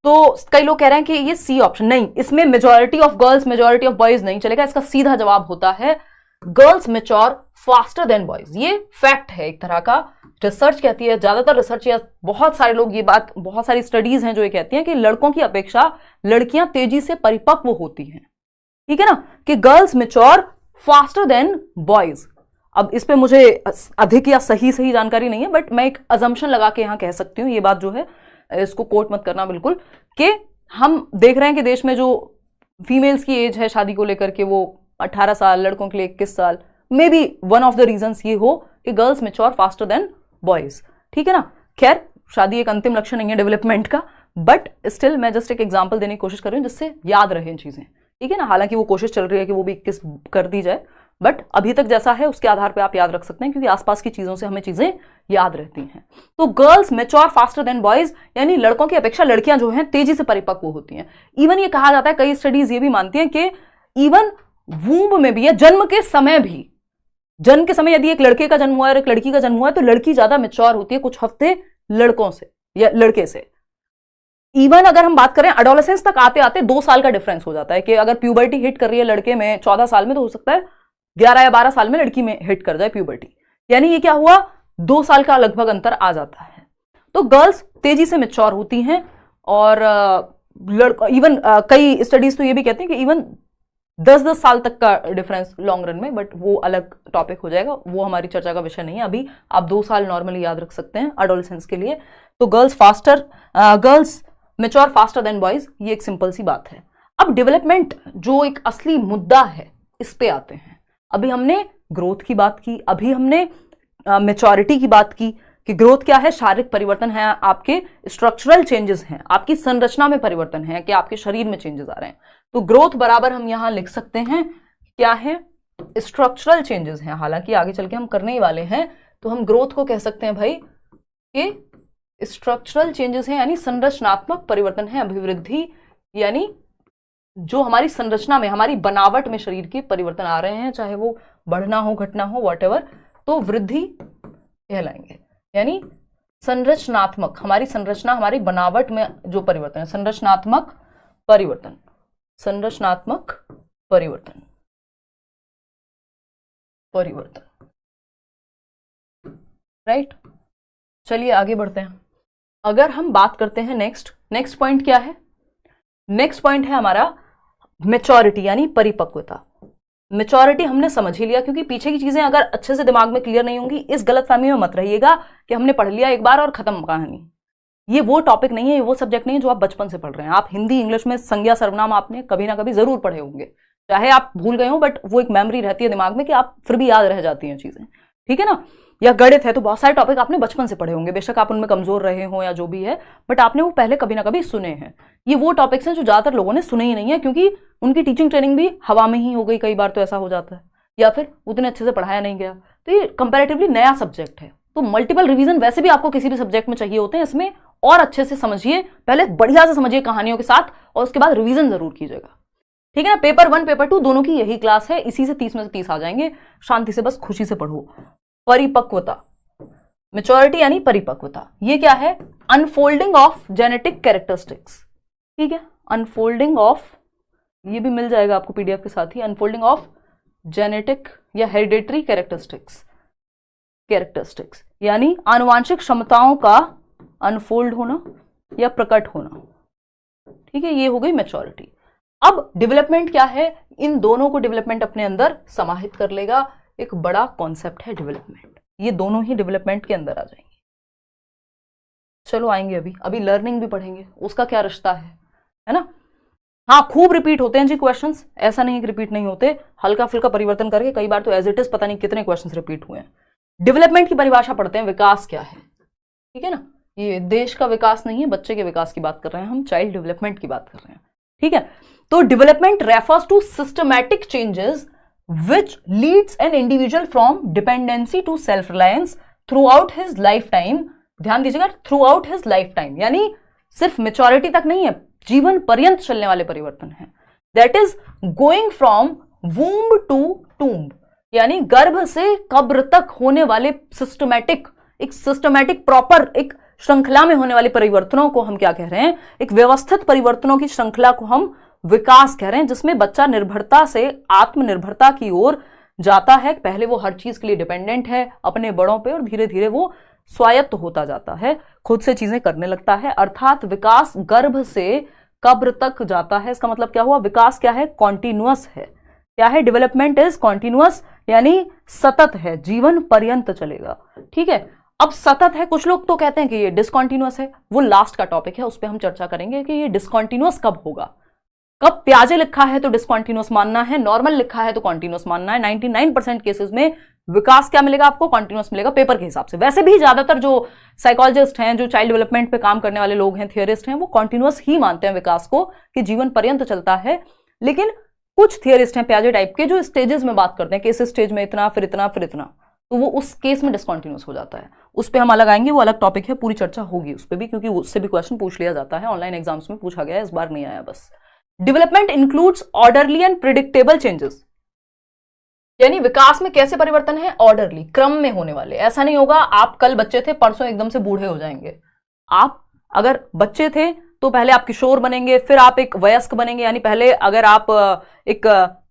तो कई लोग कह रहे हैं कि ये सी ऑप्शन नहीं, इसमें majority of girls majority of boys नहीं चलेगा। इसका सीधा जवाब होता है girls mature faster than boys. ये फैक्ट है एक तरह का, रिसर्च कहती है, ज्यादातर रिसर्च या बहुत सारे लोग ये बात, बहुत सारी स्टडीज हैं जो ये कहती हैं कि लड़कों की अपेक्षा लड़कियां तेजी से परिपक्व होती हैं। ठीक है ना, कि girls mature faster than boys. अब इस पे मुझे अधिक या सही जानकारी नहीं है, बट मैं एक अजम्पशन लगा के यहां कह सकती हूँ, ये बात जो है इसको कोट मत करना बिल्कुल, कि हम देख रहे हैं कि देश में जो फीमेल्स की एज है शादी को लेकर के वो 18 साल, लड़कों के लिए 21 साल। May be one of the reasons ये हो कि girls mature faster than boys, ठीक है ना। खैर, शादी एक अंतिम लक्ष्य नहीं है डेवलपमेंट का, बट स्टिल मैं जस्ट एक एग्जाम्पल देने की कोशिश कर रही हूँ जिससे याद रहे चीजें, ठीक है ना। हालांकि वो कोशिश चल रही है कि वो भी 21 कर दी जाए, बट अभी तक जैसा है उसके आधार पे आप याद रख सकते हैं, क्योंकि आसपास की चीजों से हमें चीजें याद रहती हैं। तो girls mature faster than boys, यानी लड़कों की अपेक्षा लड़कियां जो हैं तेजी से परिपक्व होती हैं। इवन ये कहा जाता है, कई स्टडीज ये भी मानती हैं कि इवन वूम्ब में भी या जन्म के समय भी, जन्म के समय यदि एक लड़के का जन्म हुआ है और एक लड़की का जन्म हुआ है तो लड़की ज्यादा मैच्योर होती है कुछ हफ्ते लड़कों से या लड़के से। इवन अगर हम बात करें एडोलेसेंस तक आते आते 2 साल का डिफरेंस हो जाता है, कि अगर प्यूबर्टी हिट कर रही है लड़के में 14 साल में, तो हो सकता है 11 या 12 साल में लड़की में हिट कर जाए प्यूबर्टी। यानी ये क्या हुआ, 2 साल का लगभग अंतर आ जाता है। तो गर्ल्स तेजी से मैच्योर होती हैं, और इवन कई स्टडीज तो ये भी कहते हैं कि इवन 10-10 साल तक का डिफरेंस लॉन्ग रन में, बट वो अलग टॉपिक हो जाएगा, वो हमारी चर्चा का विषय नहीं है अभी। आप 2 साल नॉर्मली याद रख सकते हैं एडोलेसेंस के लिए। तो girls mature faster than boys, ये एक सिंपल सी बात है। अब डेवलपमेंट जो एक असली मुद्दा है, इस पे आते हैं। अभी हमने ग्रोथ की बात की, अभी हमने मैच्योरिटी की बात की, कि ग्रोथ क्या है, शारीरिक परिवर्तन है, आपके स्ट्रक्चरल चेंजेस हैं, आपकी संरचना में परिवर्तन है, कि आपके शरीर में चेंजेस आ रहे हैं। तो ग्रोथ बराबर हम यहां लिख सकते हैं क्या है, स्ट्रक्चरल चेंजेस हैं। हालांकि आगे चल के हम करने ही वाले हैं, तो हम ग्रोथ को कह सकते हैं भाई कि स्ट्रक्चरल चेंजेस हैं, यानी संरचनात्मक परिवर्तन है। अभिवृद्धि यानी जो हमारी संरचना में, हमारी बनावट में शरीर के परिवर्तन आ रहे हैं, चाहे वो बढ़ना हो, घटना हो, व्हाटएवर, तो वृद्धि कहलाएंगे। यानी संरचनात्मक, हमारी संरचना, हमारी बनावट में जो परिवर्तन है, संरचनात्मक परिवर्तन, संरचनात्मक परिवर्तन, राइट। चलिए आगे बढ़ते हैं। अगर हम बात करते हैं नेक्स्ट पॉइंट क्या है, नेक्स्ट पॉइंट है हमारा मैच्योरिटी यानी परिपक्वता। मैच्योरिटी हमने समझ ही लिया, क्योंकि पीछे की चीजें अगर अच्छे से दिमाग में क्लियर नहीं होंगी, इस गलतफहमी में मत रहिएगा कि हमने पढ़ लिया एक बार और खत्म कहानी। ये वो टॉपिक नहीं है, ये वो सब्जेक्ट नहीं है जो आप बचपन से पढ़ रहे हैं। आप हिंदी इंग्लिश में संज्ञा सर्वनाम आपने कभी ना कभी जरूर पढ़े होंगे, चाहे आप भूल गए हो, बट वो एक मेमोरी रहती है दिमाग में कि आप फिर भी याद रह जाती हैं चीजें, ठीक है ना। या गणित है, तो बहुत सारे टॉपिक आपने बचपन से पढ़े होंगे, बेशक आप उनमें कमजोर रहे हो या जो भी है, बट आपने वो पहले कभी ना कभी सुने हैं। ये वो टॉपिक्स हैं जो ज्यादातर लोगों ने सुने ही नहीं है, क्योंकि उनकी टीचिंग ट्रेनिंग भी हवा में ही हो गई, कई बार तो ऐसा हो जाता है, या फिर उतने अच्छे से पढ़ाया नहीं गया। तो ये कंपैरेटिवली नया सब्जेक्ट है, तो मल्टीपल रिवीजन वैसे भी आपको किसी भी सब्जेक्ट में चाहिए होते हैं। इसमें और अच्छे से समझिए, पहले बढ़िया से समझिए कहानियों के साथ, और उसके बाद रिवीजन जरूर कीजिएगा, ठीक है ना। पेपर 1 पेपर 2 दोनों की यही क्लास है, इसी से 30 में से 30 आ जाएंगे। शांति से बस खुशी से पढ़ो। परिपक्वता, मैच्योरिटी यानी परिपक्वता, ये क्या है, अनफोल्डिंग ऑफ जेनेटिक कैरेक्टरिस्टिक्स, ठीक है। अनफोल्डिंग ऑफ, ये भी मिल जाएगा आपको पीडीएफ के साथ ही, अनफोल्डिंग ऑफ जेनेटिक या हेरिडेटरी कैरेक्टरिस्टिक्स यानी आनुवांशिक क्षमताओं का अनफोल्ड होना या प्रकट होना, ठीक है। ये हो गई मैच्योरिटी। अब डेवलपमेंट क्या है, इन दोनों को डेवलपमेंट अपने अंदर समाहित कर लेगा। एक बड़ा कॉन्सेप्ट है डेवलपमेंट, ये दोनों ही डेवलपमेंट के अंदर आ जाएंगे। चलो आएंगे, अभी लर्निंग भी पढ़ेंगे, उसका क्या रिश्ता है ना। हाँ, खूब रिपीट होते हैं जी क्वेश्चंस, ऐसा नहीं कि रिपीट नहीं होते, हल्का फुल्का परिवर्तन करके कई बार तो एज इट इज पता नहीं कितने क्वेश्चंस रिपीट हुए हैं। डेवलपमेंट की परिभाषा पढ़ते हैं, विकास क्या है, ठीक है ना। ये देश का विकास नहीं है, बच्चे के विकास की बात कर रहे हैं हम, चाइल्ड डेवलपमेंट की बात कर रहे हैं, ठीक है। तो development refers to systematic changes which leads an individual from dependency to self reliance throughout his lifetime। ध्यान दीजिएगा, throughout his lifetime यानी सिर्फ मैच्योरिटी तक नहीं है, जीवन पर्यंत चलने वाले परिवर्तन हैं। That is going from womb to tomb यानी गर्भ से कब्र तक होने वाले सिस्टमैटिक, एक सिस्टमैटिक प्रॉपर एक श्रृंखला में होने वाले परिवर्तनों को हम क्या कह रहे हैं, एक व्यवस्थित परिवर्तनों की श्रृंखला को हम विकास कह रहे हैं, जिसमें बच्चा निर्भरता से आत्मनिर्भरता की ओर जाता है। पहले वो हर चीज के लिए डिपेंडेंट है अपने बड़ों पे, और धीरे धीरे वो स्वायत्त होता जाता है, खुद से चीजें करने लगता है। अर्थात विकास गर्भ से कब्र तक जाता है। इसका मतलब क्या हुआ, विकास क्या है, कॉन्टिन्यूअस है, क्या है? डेवलपमेंट इज कॉन्टिन्यूअस, यानी सतत है, जीवन पर्यंत चलेगा। ठीक है, अब सतत है, कुछ लोग तो कहते हैं कि ये डिसकॉन्टिन्यूअस है, वो लास्ट का टॉपिक है, उस पर हम चर्चा करेंगे कि ये डिसकॉन्टिन्यूअस कब होगा। कब प्याजे लिखा है तो डिसकॉन्टिन्यूअस मानना है, नॉर्मल लिखा है तो कॉन्टिन्यूअस मानना है। 99% केसेस में विकास क्या मिलेगा आपको? कॉन्टिन्यूअस मिलेगा पेपर के हिसाब से। वैसे भी ज्यादातर जो साइकोलॉजिस्ट हैं, जो चाइल्ड डेवलपमेंट पे काम करने वाले लोग हैं, थियरिस्ट हैं, वो कॉन्टिन्यूअस ही मानते हैं विकास को, कि जीवन पर्यंत चलता है। लेकिन कुछ थियरिस्ट हैं प्याजे टाइप के, जो स्टेजेस में बात करते हैं कि इस स्टेज में इतना, फिर इतना, फिर इतना, तो वो उस केस में डिसकॉन्टिन्यूअस हो जाता है। उस पर हम अलग आएंगे, वो अलग टॉपिक है, पूरी चर्चा होगी उस पर भी, क्योंकि उससे भी क्वेश्चन पूछ लिया जाता है, ऑनलाइन एग्जाम्स में पूछा गया है, इस बार नहीं आया बस। Development includes orderly and predictable changes, यानी विकास में कैसे परिवर्तन है? ऑर्डरली, क्रम में होने वाले। ऐसा नहीं होगा आप कल बच्चे थे, परसों एकदम से बूढ़े हो जाएंगे। आप अगर बच्चे थे तो पहले आप किशोर बनेंगे, फिर आप एक वयस्क बनेंगे, यानी पहले अगर आप एक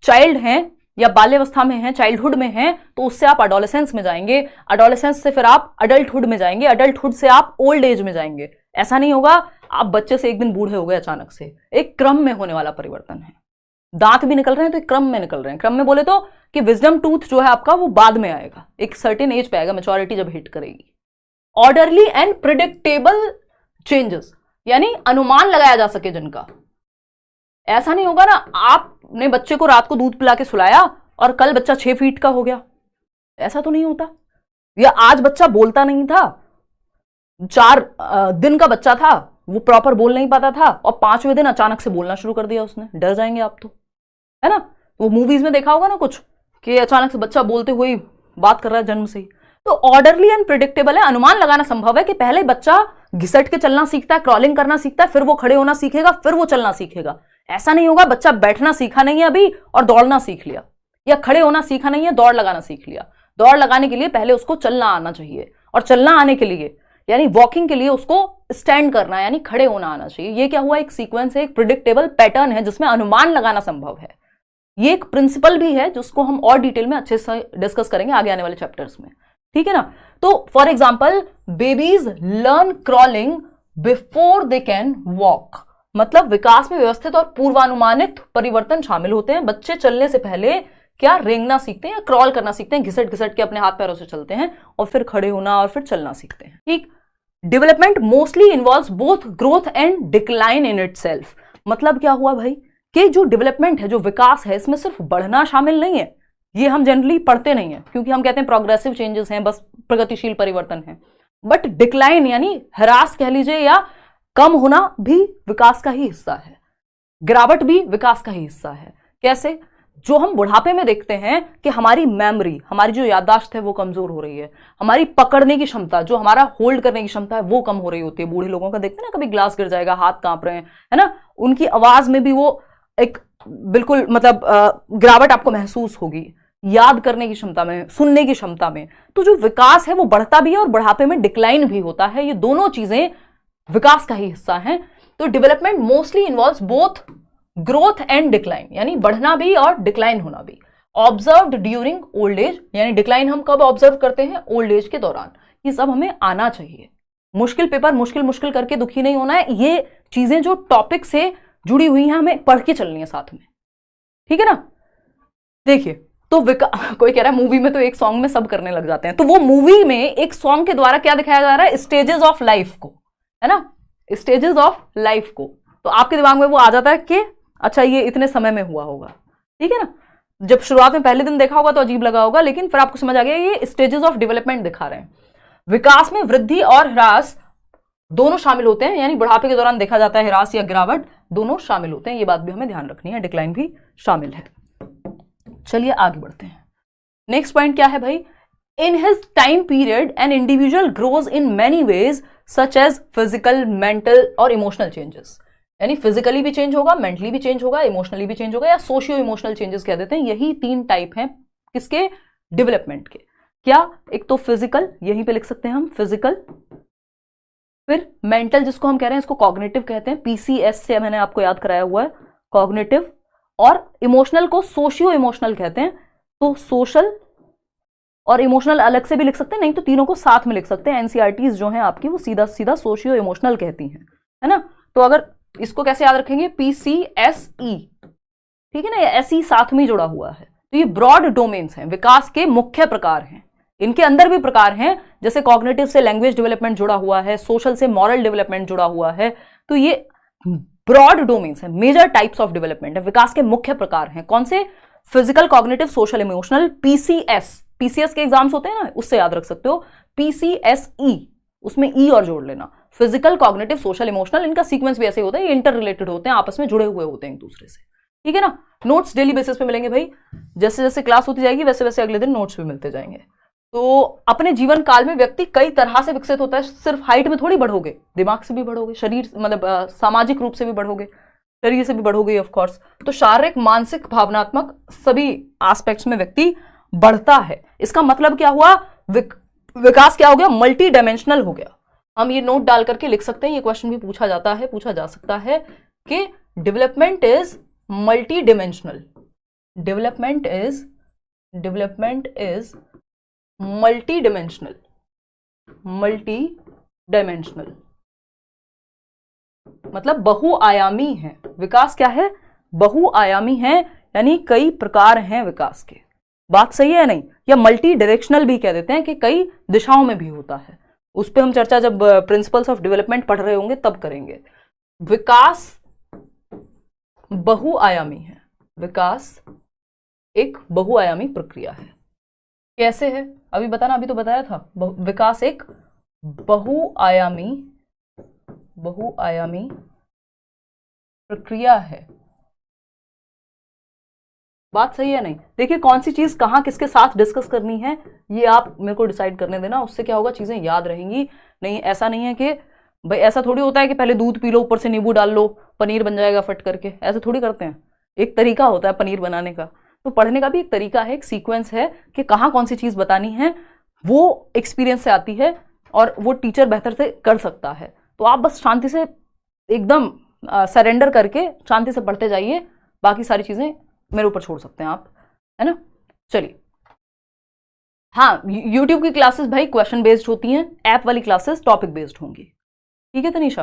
चाइल्ड हैं या बाल्यावस्था में हैं, चाइल्डहुड में हैं, तो उससे आप अडोलेसेंस में जाएंगे, अडोलेसेंस से फिर आप अडल्टहुड में जाएंगे, अडल्टहुड से आप ओल्ड एज में जाएंगे। ऐसा नहीं होगा आप बच्चे से एक दिन बूढ़े हो गए अचानक से। एक क्रम में होने वाला परिवर्तन है। दांत भी निकल रहे हैं तो एक क्रम में निकल रहे हैं। क्रम में बोले तो कि विजडम टूथ जो है आपका वो बाद में आएगा, एक सर्टेन एज पे आएगा, मैच्योरिटी जब हिट करेगी। ऑर्डरली एंड प्रिडिक्टेबल चेंजेस, यानी अनुमान लगाया जा सके जिनका। ऐसा नहीं होगा ना आपने बच्चे को रात को दूध पिला के सुलाया और कल बच्चा 6 फीट का हो गया, ऐसा तो नहीं होता। या आज बच्चा बोलता नहीं था, 4 दिन का बच्चा था, वो प्रॉपर बोल नहीं पाता था, और 5वें दिन अचानक से बोलना शुरू कर दिया उसने, डर जाएंगे आप तो, है ना। वो मूवीज में देखा होगा ना कुछ, कि अचानक से बच्चा बोलते हुए बात कर रहा है जन्म से ही। तो ऑर्डरली एंड प्रिडिक्टेबल है, अनुमान लगाना संभव है कि पहले बच्चा घिसट के चलना सीखता है, क्रॉलिंग करना सीखता है, फिर वो खड़े होना सीखेगा, फिर वो चलना सीखेगा। ऐसा नहीं होगा बच्चा बैठना सीखा नहीं है अभी और दौड़ना सीख लिया, या खड़े होना सीखा नहीं है दौड़ लगाना सीख लिया। दौड़ लगाने के लिए पहले उसको चलना आना चाहिए, और चलना आने के लिए यानी वॉकिंग के लिए उसको स्टैंड करना यानी खड़े होना आना चाहिए। ये क्या हुआ? एक सीक्वेंस है, एक प्रिडिक्टेबल पैटर्न है जिसमें अनुमान लगाना संभव है। ये एक प्रिंसिपल भी है जिसको हम और डिटेल में अच्छे से डिस्कस करेंगे आगे आने वाले चैप्टर्स में, ठीक है ना। तो for example babies learn crawling before they can walk, मतलब विकास में व्यवस्थित और पूर्वानुमानित परिवर्तन शामिल होते हैं। बच्चे चलने से पहले क्या रेंगना सीखते हैं या क्रॉल करना सीखते हैं, घिसट घिसट के अपने हाथ पैरों से चलते हैं, और फिर खड़े होना और फिर चलना सीखते हैं, ठीक। Development mostly involves both growth and decline in itself, मतलब क्या हुआ भाई कि जो डेवलपमेंट है, जो विकास है, इसमें सिर्फ बढ़ना शामिल नहीं है। ये हम जनरली पढ़ते नहीं है क्योंकि हम कहते हैं प्रोग्रेसिव चेंजेस हैं, बस प्रगतिशील परिवर्तन है। बट डिक्लाइन यानी ह्रास कह लीजिए या कम होना भी विकास का ही हिस्सा है, गिरावट भी विकास का ही हिस्सा है। कैसे? जो हम बुढ़ापे में देखते हैं कि हमारी मेमोरी, हमारी जो याददाश्त है वो कमजोर हो रही है, हमारी पकड़ने की क्षमता, जो हमारा होल्ड करने की क्षमता है वो कम हो रही होती है। बूढ़े लोगों का देखते हैं ना, कभी ग्लास गिर जाएगा, हाथ कांप रहे हैं, है ना, उनकी आवाज में भी वो एक बिल्कुल मतलब गिरावट आपको महसूस होगी, याद करने की क्षमता में, सुनने की क्षमता में। तो जो विकास है वो बढ़ता भी है और बुढ़ापे में डिक्लाइन भी होता है। ये दोनों चीजें विकास का ही हिस्सा हैं। तो development mostly involves both growth and decline, यानी बढ़ना भी और डिक्लाइन होना भी। ऑब्जर्व्ड ड्यूरिंग ओल्ड एज, यानी डिक्लाइन हम कब ऑब्जर्व करते हैं? ओल्ड एज के दौरान। ये सब हमें आना चाहिए। मुश्किल पेपर मुश्किल करके दुखी नहीं होना है। ये चीजें जो टॉपिक से जुड़ी हुई हैं हमें पढ़ के चलनी है साथ में, ठीक है ना। देखिए, तो कोई कह रहा है मूवी में तो एक सॉन्ग में सब करने लग जाते हैं, तो वो मूवी में एक सॉन्ग के द्वारा क्या दिखाया जा रहा है? स्टेजेस ऑफ लाइफ को, है ना, स्टेजेस ऑफ लाइफ को। तो आपके दिमाग में वो आ जाता है कि अच्छा ये इतने समय में हुआ होगा, ठीक है ना। जब शुरुआत में पहले दिन देखा होगा तो अजीब लगा होगा, लेकिन फिर आपको समझ आ गया ये स्टेजेस ऑफ डेवलपमेंट दिखा रहे हैं। विकास में वृद्धि और ह्रास दोनों शामिल होते हैं, यानी बुढ़ापे के दौरान देखा जाता है ह्रास या गिरावट, दोनों शामिल होते हैं। ये बात भी हमें ध्यान रखनी है, डिक्लाइन भी शामिल है। चलिए आगे बढ़ते हैं। नेक्स्ट पॉइंट क्या है भाई? In his time period an individual grows in many ways such as physical, mental और इमोशनल चेंजेस, यानी फिजिकली भी चेंज होगा, मेंटली भी चेंज होगा, इमोशनली भी चेंज होगा, या सोशियो इमोशनल चेंजेस कह देते हैं। यही 3 टाइप हैं किसके? डेवलपमेंट के। क्या? एक तो फिजिकल, यहीं पे लिख सकते हैं हम फिजिकल, फिर मेंटल जिसको हम कह रहे हैं इसको कॉग्निटिव कहते हैं, PCS से मैंने आपको याद कराया हुआ है, कॉग्निटिव, और इमोशनल को सोशियो इमोशनल कहते हैं। तो सोशल और इमोशनल अलग से भी लिख सकते हैं, नहीं तो तीनों को साथ में लिख सकते हैं। NCERTs जो हैं आपकी वो सीधा सीधा सोशियो इमोशनल कहती हैं, है ना। तो अगर इसको कैसे याद रखेंगे? PCSE, ठीक है ना, ऐसे ही साथ में जुड़ा हुआ है। तो ये ब्रॉड डोमेन्स हैं, विकास के मुख्य प्रकार हैं। इनके अंदर भी प्रकार हैं, जैसे कॉग्निटिव से लैंग्वेज डेवलपमेंट जुड़ा हुआ है, सोशल से मॉरल डेवलपमेंट जुड़ा हुआ है। तो ये ब्रॉड डोमेन्स है, मेजर टाइप्स ऑफ डेवलपमेंट है, विकास के मुख्य प्रकार हैं। कौन से? Physical, cognitive, social, emotional, PCS के एग्जाम्स होते हैं ना, उससे याद रख सकते हो, पीसीएसई, उसमें ई और जोड़ लेना। फिजिकल, कॉग्निटिव, सोशल, इमोशनल, इनका सीक्वेंस भी ऐसे होता है, ये इंटर रिलेटेड होते हैं, आपस में जुड़े हुए होते हैं एक दूसरे से। ठीक है ना। नोट्स डेली बेसिस पे मिलेंगे भाई, जैसे जैसे क्लास होती जाएगी वैसे वैसे अगले दिन नोट्स भी मिलते जाएंगे। तो अपने जीवन काल में व्यक्ति कई तरह से विकसित होता है, सिर्फ हाइट में थोड़ी बढ़ोगे, दिमाग से भी बढ़ोगे, शरीर मतलब सामाजिक रूप से भी बढ़ोगे, शरीर से भी बढ़ोगे ऑफ कोर्स। तो शारीरिक, मानसिक, भावनात्मक सभी एस्पेक्ट्स में व्यक्ति बढ़ता है। इसका मतलब क्या हुआ? विकास क्या हो गया? मल्टी डायमेंशनल हो गया। हम ये नोट डाल करके लिख सकते हैं, ये क्वेश्चन भी पूछा जाता है, पूछा जा सकता है कि development is multi dimensional. Development is multi dimensional. Multi dimensional मतलब बहुआयामी है। विकास क्या है? बहुआयामी है, यानी कई प्रकार हैं विकास के। बात सही है नहीं? या मल्टी डायरेक्शनल भी कह देते हैं कि कई दिशाओं में भी होता है। उस पर हम चर्चा जब प्रिंसिपल्स ऑफ डेवलपमेंट पढ़ रहे होंगे तब करेंगे। विकास बहुआयामी है, विकास एक बहुआयामी प्रक्रिया है। कैसे है अभी बताना, अभी तो बताया था। विकास एक बहुआयामी प्रक्रिया है। बात सही है नहीं? देखिए कौन सी चीज कहां किसके साथ डिस्कस करनी है ये आप मेरे को डिसाइड करने देना, उससे क्या होगा, चीजें याद रहेंगी। नहीं ऐसा नहीं है कि भाई, ऐसा थोड़ी होता है कि पहले दूध पी लो, ऊपर से नींबू डाल लो, पनीर बन जाएगा फट करके, ऐसे थोड़ी करते हैं। एक तरीका होता है पनीर बनाने का, तो पढ़ने का भी एक तरीका है, एक सीक्वेंस है कि कहाँ कौन सी चीज बतानी है। वो एक्सपीरियंस से आती है और वो टीचर बेहतर से कर सकता है। तो आप बस शांति से एकदम सरेंडर करके शांति से पढ़ते जाइए, बाकी सारी चीजें मेरे ऊपर छोड़ सकते हैं आप, है ना। चलिए, हाँ, यूट्यूब की क्लासेस भाई क्वेश्चन बेस्ड होती हैं, ऐप वाली क्लासेस टॉपिक बेस्ड होंगी। ठीक है तनीषा।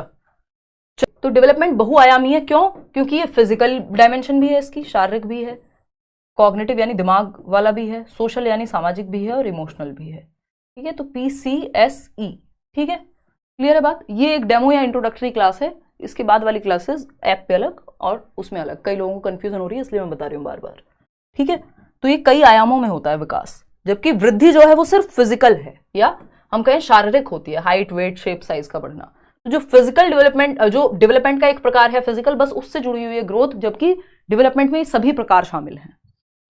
तो डेवलपमेंट बहुआयामी है, क्यों? क्योंकि ये फिजिकल डायमेंशन भी है, इसकी शारीरिक भी है, कॉग्निटिव यानी दिमाग वाला भी है, सोशल यानी सामाजिक भी है, और इमोशनल भी है। ठीक है, तो PCSE। ठीक है, क्लियर है बात। ये एक डेमो या इंट्रोडक्टरी क्लास है, इसके बाद वाली क्लासेस ऐप पे अलग और उसमें अलग। कई लोगों को कंफ्यूजन हो रही है इसलिए मैं बता रही हूँ बार बार। ठीक है, तो ये कई आयामों में होता है विकास, जबकि वृद्धि जो है वो सिर्फ फिजिकल है, या हम कहें शारीरिक होती है, हाइट, वेट, शेप, साइज का बढ़ना। तो जो फिजिकल डेवलपमेंट, जो डेवलपमेंट का एक प्रकार है फिजिकल, बस उससे जुड़ी हुई है ग्रोथ, जबकि डेवलपमेंट में सभी प्रकार शामिल हैं।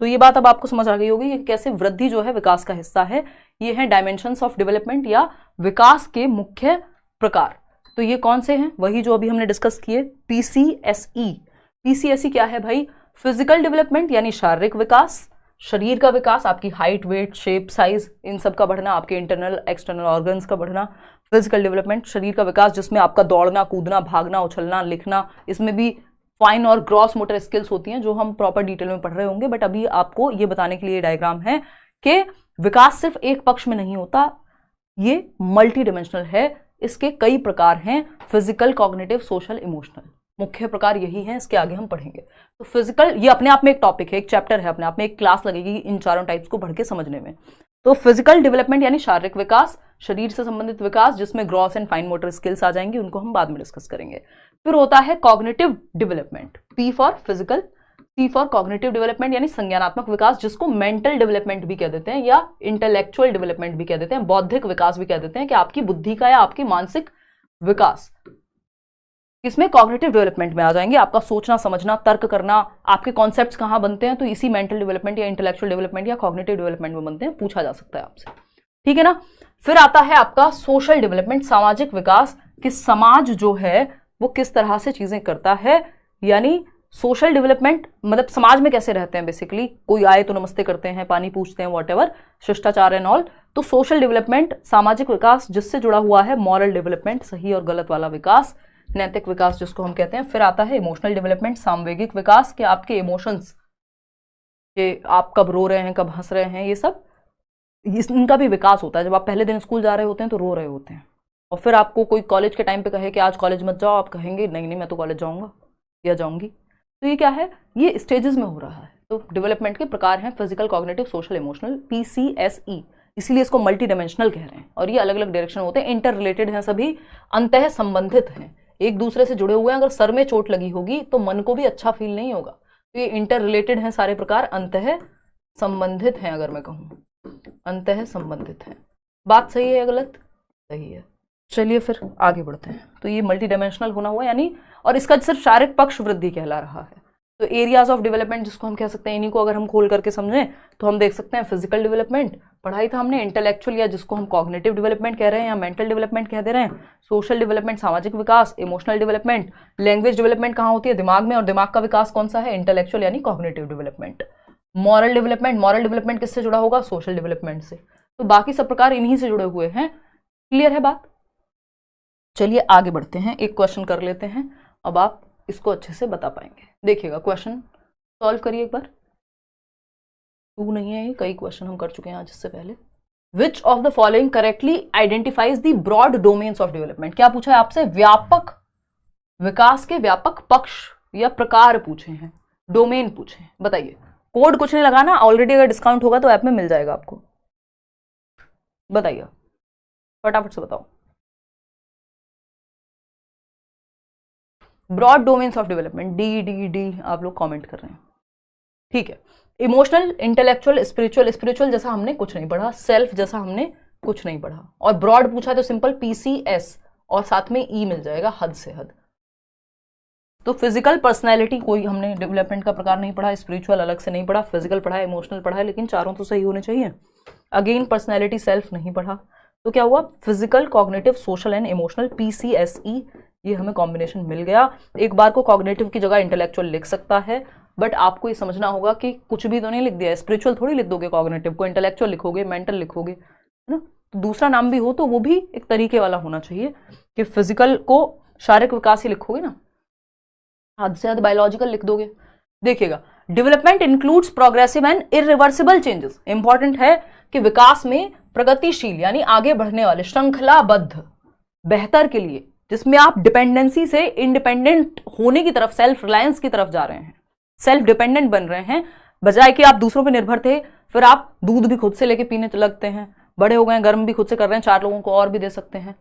तो ये बात अब आपको समझ आ गई होगी कि कैसे वृद्धि जो है विकास का हिस्सा है। ये है डायमेंशंस ऑफ डेवलपमेंट या विकास के मुख्य प्रकार। तो ये कौन से हैं? वही जो अभी हमने डिस्कस किए, PCSE। PCSE क्या है भाई? फिजिकल डेवलपमेंट यानी शारीरिक विकास, शरीर का विकास, आपकी हाइट, वेट, शेप, साइज, इन सब का बढ़ना, आपके इंटरनल एक्सटर्नल ऑर्गन्स का बढ़ना। फिजिकल डेवलपमेंट शरीर का विकास, जिसमें आपका दौड़ना, कूदना, भागना, उछलना, लिखना, इसमें भी फाइन और ग्रॉस मोटर स्किल्स होती हैं जो हम प्रॉपर डिटेल में पढ़ रहे होंगे। बट अभी आपको ये बताने के लिए डायग्राम है कि विकास सिर्फ एक पक्ष में नहीं होता, ये मल्टी डिमेंशनल है, इसके कई प्रकार हैं, फिजिकल, कॉग्निटिव, सोशल, इमोशनल। मुख्य प्रकार यही हैं, इसके आगे हम पढ़ेंगे। तो फिजिकल ये अपने आप में एक टॉपिक है, एक चैप्टर है, अपने आप में एक क्लास लगेगी इन चारों टाइप्स को पढ़ के समझने में। तो फिजिकल डेवलपमेंट यानी शारीरिक विकास, शरीर से संबंधित विकास, जिसमें gross and fine motor skills आ जाएंगी, उनको हम बाद में डिस्कस करेंगे। फिर होता है cognitive development, P for physical, C for cognitive development यानी संज्ञानात्मक विकास, जिसको मेंटल डेवलपमेंट भी कह देते हैं या इंटेलेक्चुअल डेवलपमेंट भी कह देते हैं, बौद्धिक विकास भी कह देते हैं, कि आपकी बुद्धि का या आपकी मानसिक विकास। इसमें कॉग्निटिव डेवलपमेंट में आ जाएंगे, आपका सोचना, समझना, तर्क करना, आपके कॉन्सेप्ट्स कहाँ बनते हैं, तो इसी मेंटल डेवलपमेंट या इंटेलेक्चुअल डेवलपमेंट या कॉग्निटिव डेवलपमेंट में बनते हैं, पूछा जा सकता है आपसे। ठीक है ना। फिर आता है आपका सोशल डेवलपमेंट, सामाजिक विकास, कि समाज जो है वो किस तरह से चीजें करता है, यानी सोशल डेवलपमेंट मतलब समाज में कैसे रहते हैं, बेसिकली कोई आए तो नमस्ते करते हैं, पानी पूछते हैं, वॉट शिष्टाचार एंड ऑल। तो सोशल डेवलपमेंट, सामाजिक विकास, जिससे जुड़ा हुआ है मॉरल डेवलपमेंट, सही और गलत वाला विकास, नैतिक विकास जिसको हम कहते हैं। फिर आता है इमोशनल डेवलपमेंट, सामवेगिक विकास, कि आपके इमोशंस, कि आप कब रो रहे हैं, कब हंस रहे हैं, ये सब इनका भी विकास होता है। जब आप पहले दिन स्कूल जा रहे होते हैं तो रो रहे होते हैं, और फिर आपको कोई कॉलेज के टाइम पे कहे कि आज कॉलेज मत जाओ, आप कहेंगे नहीं नहीं मैं तो कॉलेज जाऊंगा या जाऊंगी। तो ये क्या है, ये स्टेजेस में हो रहा है। तो डेवलपमेंट के प्रकार हैं physical, cognitive, social, emotional, PCSE, इसीलिए इसको मल्टी डायमेंशनल कह रहे हैं। और ये अलग अलग डायरेक्शन होते हैं, इंटर रिलेटेड हैं, सभी अंतः संबंधित हैं, एक दूसरे से जुड़े हुए हैं। अगर सर में चोट लगी होगी तो मन को भी अच्छा फील नहीं होगा। तो ये इंटर रिलेटेड हैं सारे प्रकार, अंतः संबंधित हैं। अगर मैं कहूँ अंतः संबंधित हैं, बात सही है या गलत? सही है। चलिए फिर आगे बढ़ते हैं। तो ये मल्टी डायमेंशनल होना हुआ यानी, और इसका सिर्फ शारीरिक पक्ष वृद्धि कहला रहा है। तो एरियाज ऑफ डेवलपमेंट जिसको हम कह सकते हैं, इन्हीं को अगर हम खोल करके समझें तो हम देख सकते हैं फिजिकल डेवलपमेंट पढ़ाई था हमने, इंटेलेक्चुअल या जिसको हम कॉग्निटिव डेवलपमेंट कह रहे हैं या मेंटल डेवलपमेंट कह दे रहे हैं, सोशल डेवलपमेंट सामाजिक विकास, इमोशनल डेवलपमेंट, लैंग्वेज डेवलपमेंट कहाँ होती है, दिमाग में, और दिमाग का विकास कौन सा है, इंटेलेक्चुअल यानी कॉग्निटिव डेवलपमेंट। मॉरल डेवलपमेंट किससे जुड़ा होगा, सोशल डेवलपमेंट से। तो बाकी सब प्रकार इन्हीं से जुड़े हुए हैं। क्लियर है बात? चलिए आगे बढ़ते हैं, एक क्वेश्चन कर लेते हैं, अब आप इसको अच्छे से बता पाएंगे। देखिएगा क्वेश्चन सॉल्व करिए एक बार। 2 नहीं है ये, कई क्वेश्चन हम कर चुके हैं आज इससे पहले। Which of the following correctly identifies the broad domains of development. क्या पूछा है आपसे? व्यापक विकास के व्यापक पक्ष या प्रकार पूछे हैं, डोमेन पूछे हैं। बताइए, कोड कुछ नहीं लगाना, ऑलरेडी अगर डिस्काउंट होगा तो ऐप में मिल जाएगा आपको। बताइए फटाफट से बताओ। Broad domains of development, D आप लोग कमेंट कर रहे हैं, ठीक है। इमोशनल, इंटेलेक्चुअल, स्पिरिचुअल जैसा हमने कुछ नहीं पढ़ा, सेल्फ जैसा हमने कुछ नहीं पढ़ा, और ब्रॉड पूछा तो सिंपल PCS और साथ में E मिल जाएगा, हद से हद। तो फिजिकल पर्सनैलिटी कोई हमने डेवलपमेंट का प्रकार नहीं पढ़ा, स्पिरिचुअल अलग से नहीं पढ़ा, फिजिकल पढ़ा है, इमोशनल पढ़ा है, लेकिन चारों तो सही होने चाहिए। अगेन पर्सनैलिटी सेल्फ नहीं पढ़ा, तो क्या हुआ, physical, cognitive, social and emotional, PCSE, ये हमें कॉम्बिनेशन मिल गया। एक बार को कॉग्निटिव की जगह इंटेलेक्चुअल लिख सकता है, बट आपको ये समझना होगा कि कुछ भी तो नहीं लिख दिया है, स्पिरिचुअल थोड़ी लिख दोगे कॉग्निटिव को, इंटेलेक्चुअल लिखोगे, मेंटल लिखोगे, है ना। तो दूसरा नाम भी हो तो वो भी एक तरीके वाला होना चाहिए कि फिजिकल को शारीरिक विकास ही लिखोगे ना, हद से हद बायोलॉजिकल लिख दोगे। देखिएगा, development includes progressive and irreversible changes. Important है कि विकास में प्रगतिशील यानी आगे बढ़ने वाले, श्रृंखलाबद्ध, बेहतर के लिए, जिसमें आप डिपेंडेंसी से इंडिपेंडेंट होने की तरफ, सेल्फ रिलायंस की तरफ जा रहे हैं, सेल्फ डिपेंडेंट बन रहे हैं, बजाय कि आप दूसरों पर निर्भर थे, फिर आप दूध भी खुद से लेके पीने लगते हैं, बड़े हो गए, गर्म भी खुद से कर रहे हैं, 4 लोगों को और भी दे सकते हैं,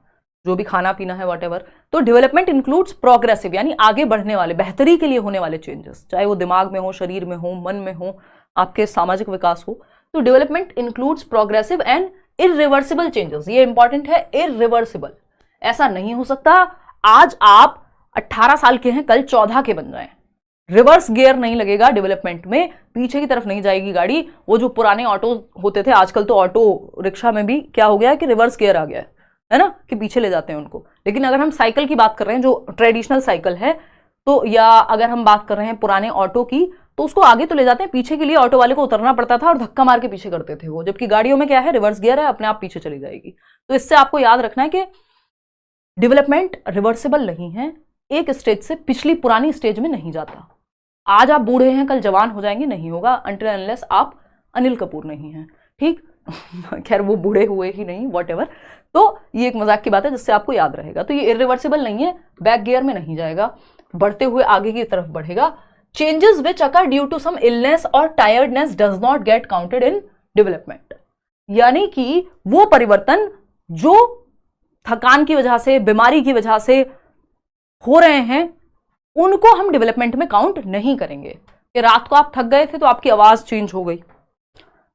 जो भी खाना पीना है, व्हाटएवर। तो डेवलपमेंट इंक्लूड्स प्रोग्रेसिव यानी आगे बढ़ने वाले, बेहतरी के लिए होने वाले चेंजेस, चाहे वो दिमाग में हो, शरीर में हो, मन में हो, आपके सामाजिक विकास हो। तो development includes progressive and irreversible changes. ये इंपॉर्टेंट है, इरिवर्सिबल। ऐसा नहीं हो सकता आज आप 18 साल के हैं, कल 14 के बन जाएं। रिवर्स गियर नहीं लगेगा डेवलपमेंट में, पीछे की तरफ नहीं जाएगी गाड़ी। वो जो पुराने ऑटो होते थे, आजकल तो ऑटो रिक्शा में भी क्या हो गया है कि रिवर्स गियर आ गया है ना, कि पीछे ले जाते हैं उनको। लेकिन अगर हम साइकिल की बात कर रहे हैं, जो ट्रेडिशनल साइकिल है, तो या अगर हम बात कर रहे हैं पुराने ऑटो की, तो उसको आगे तो ले जाते हैं, पीछे के लिए ऑटो वाले को उतरना पड़ता था और धक्का मार के पीछे करते थे वो। जबकि गाड़ियों में क्या है, रिवर्स गियर है, अपने आप पीछे चली जाएगी। तो इससे आपको याद रखना है कि डेवलपमेंट रिवर्सिबल नहीं है, एक स्टेज से पिछली पुरानी स्टेज में नहीं जाता। आज आप बूढ़े हैं, कल जवान हो जाएंगे, नहीं होगा, अनटिल अनलेस आप अनिल कपूर नहीं हैं, ठीक। खैर वो बूढ़े हुए ही नहीं, व्हाटएवर। तो ये एक मजाक की बात है जिससे आपको याद रहेगा। तो ये इरिवर्सिबल नहीं है, बैक गियर में नहीं जाएगा, बढ़ते हुए आगे की तरफ बढ़ेगा। Changes which occur due to some illness और tiredness does not get counted in development. यानी कि वो परिवर्तन जो थकान की वजह से, बीमारी की वजह से हो रहे हैं, उनको हम डेवलपमेंट में काउंट नहीं करेंगे। कि रात को आप थक गए थे तो आपकी आवाज चेंज हो गई,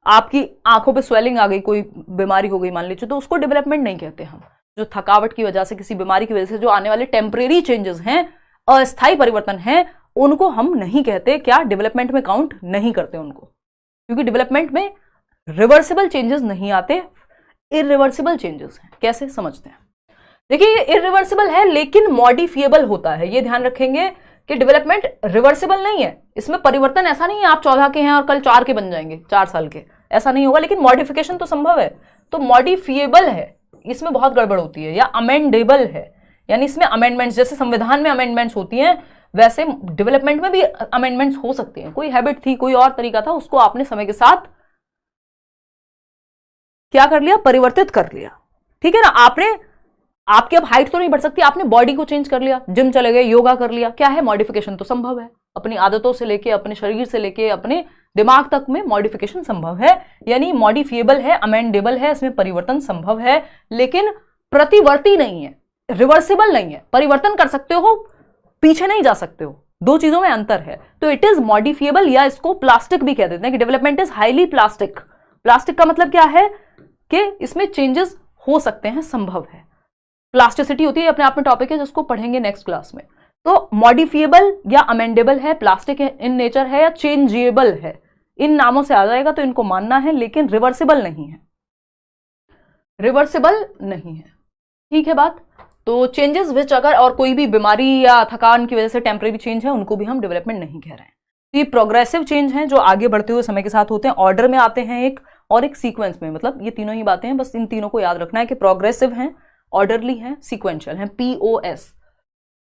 आपकी आंखों पे स्वेलिंग आ गई, कोई बीमारी हो गई मान लीजिए, तो उसको डेवलपमेंट नहीं कहते हम। जो थकावट की वजह से, किसी बीमारी की वजह से जो आने वाले टेम्परेरी चेंजेस हैं, अस्थायी परिवर्तन हैं, उनको हम नहीं कहते, क्या डेवलपमेंट में काउंट नहीं करते उनको। क्योंकि डेवलपमेंट में रिवर्सिबल चेंजेस नहीं आते, इरिवर्सिबल चेंजेस हैं। कैसे समझते हैं? देखिए, ये इरिवर्सिबल है लेकिन मॉडिफिएबल होता है। ये ध्यान रखेंगे कि डेवलपमेंट रिवर्सिबल नहीं है, इसमें परिवर्तन ऐसा नहीं है आप 14 के हैं और कल 4 के बन जाएंगे, 4 साल के, ऐसा नहीं होगा। लेकिन मॉडिफिकेशन तो संभव है, तो मॉडिफिएबल है, इसमें बहुत गड़बड़ होती है। या अमेंडेबल है, यानी इसमें अमेंडमेंट्स, जैसे संविधान में अमेंडमेंट्स होती हैं, वैसे डेवलपमेंट में भी अमेंडमेंट्स हो सकती हैं। कोई हैबिट थी, कोई और तरीका था, उसको आपने समय के साथ क्या कर लिया, परिवर्तित कर लिया, ठीक है ना। आपकी अब हाइट तो नहीं बढ़ सकती, आपने बॉडी को चेंज कर लिया, जिम चले गए, योगा कर लिया, क्या है, मॉडिफिकेशन तो संभव है। अपनी आदतों से लेके, अपने शरीर से लेके, अपने दिमाग तक में मॉडिफिकेशन संभव है, यानी मॉडिफिएबल है, अमेंडेबल है, इसमें परिवर्तन संभव है, लेकिन प्रतिवर्ती नहीं है, रिवर्सिबल नहीं है। परिवर्तन कर सकते हो, पीछे नहीं जा सकते हो, दो चीजों में अंतर है। तो इट इज मॉडिफिएबल, या इसको प्लास्टिक भी कह देते हैं कि development is highly plastic. Plastic का मतलब क्या है कि इसमें चेंजेस हो सकते हैं, संभव है। प्लास्टिसिटी होती है, अपने आप में टॉपिक है जिसको पढ़ेंगे नेक्स्ट क्लास में। तो मॉडिफिएबल या अमेंडेबल है, प्लास्टिक इन नेचर है, या चेंजेबल है, इन नामों से आ जाएगा तो इनको मानना है, लेकिन रिवर्सिबल नहीं है, रिवर्सिबल नहीं है। ठीक है बात। तो चेंजेस विच अगर और कोई भी बीमारी या थकान की वजह से टेम्परेरी चेंज है, उनको भी हम डेवलपमेंट नहीं कह रहे हैं। ये प्रोग्रेसिव चेंज हैं जो आगे बढ़ते हुए समय के साथ होते हैं, ऑर्डर में आते हैं एक, और एक सीक्वेंस में। मतलब ये तीनों ही बातें हैं, बस इन तीनों को याद रखना है कि प्रोग्रेसिव हैं, ऑर्डरली हैं, सीक्वेंशियल हैं, POS,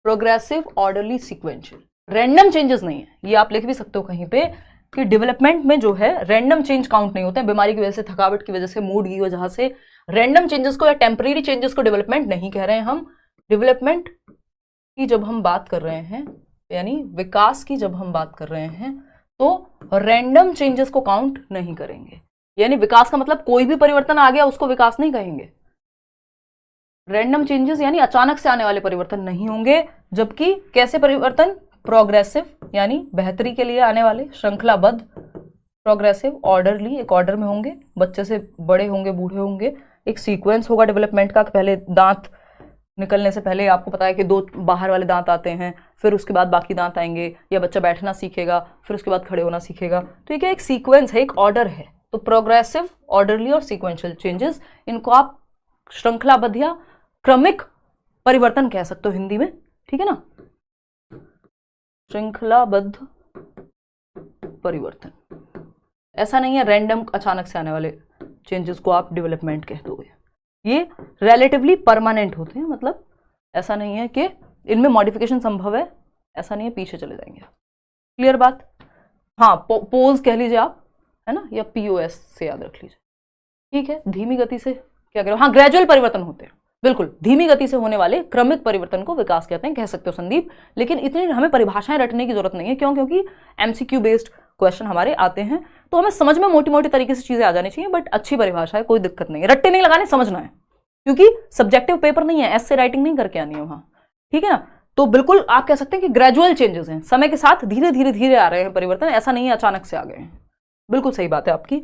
progressive, orderly, sequential. Random changes नहीं है, ये आप लिख भी सकते हो कहीं पे कि डेवलपमेंट में जो है रैंडम चेंज काउंट नहीं होते हैं। बीमारी की वजह से, थकावट की वजह से, मूड की वजह से रैंडम चेंजेस को या टेम्परेरी चेंजेस को डेवलपमेंट नहीं कह रहे हैं हम। डेवलपमेंट की जब हम बात कर रहे हैं, यानी विकास की जब हम बात कर रहे हैं, तो रैंडम चेंजेस को काउंट नहीं करेंगे। यानी विकास का मतलब कोई भी परिवर्तन आ गया उसको विकास नहीं कहेंगे। रैंडम चेंजेस यानी अचानक से आने वाले परिवर्तन नहीं होंगे, जबकि कैसे परिवर्तन, प्रोग्रेसिव यानी बेहतरी के लिए आने वाले, श्रृंखलाबद्ध, प्रोग्रेसिव, ऑर्डरली, एक ऑर्डर में होंगे, बच्चे से बड़े होंगे, बूढ़े होंगे, एक सीक्वेंस होगा डेवलपमेंट का। पहले दांत निकलने से पहले आपको पता है कि 2 बाहर वाले दांत आते हैं, फिर उसके बाद बाकी दांत आएंगे, या बच्चा बैठना सीखेगा, फिर उसके बाद खड़े होना सीखेगा। तो ये क्या, एक सीक्वेंस है, एक ऑर्डर है। तो प्रोग्रेसिव, ऑर्डरली और सीक्वेंशियल चेंजेस, इनको आप श्रृंखलाबद्ध या क्रमिक परिवर्तन कह सकते हो हिंदी में, ठीक है ना। श्रृंखलाबद्ध परिवर्तन, ऐसा नहीं है रैंडम अचानक से आने वाले चेंजेस को आप डेवलपमेंट कह दोगे। ये रिलेटिवली परमानेंट होते हैं, मतलब ऐसा नहीं है कि इनमें मॉडिफिकेशन संभव है, ऐसा नहीं है पीछे चले जाएंगे। क्लियर बात। हाँ, पोज कह लीजिए आप, है ना, या POS से याद रख लीजिए। ठीक है। धीमी गति से क्या करो, हाँ, ग्रेजुअल परिवर्तन होते हैं, बिल्कुल। धीमी गति से होने वाले क्रमिक परिवर्तन को विकास कहते हैं, कह सकते हो संदीप। लेकिन इतनी हमें परिभाषाएं रटने की जरूरत नहीं है, क्यों? क्योंकि MCQ बेस्ड क्वेश्चन हमारे आते हैं, तो हमें समझ में मोटी मोटी तरीके से चीजें आ जानी चाहिए, बट अच्छी परिभाषा है, कोई दिक्कत नहीं है, रट्टे नहीं लगाने, समझना है, क्योंकि सब्जेक्टिव पेपर नहीं है, ऐसे राइटिंग नहीं करके आनी है वहां, ठीक है ना। तो बिल्कुल आप कह सकते हैं कि ग्रेजुअल चेंजेस हैं, समय के साथ धीरे धीरे धीरे आ रहे हैं परिवर्तन, ऐसा नहीं है अचानक से आ गए हैं। बिल्कुल सही बात है आपकी।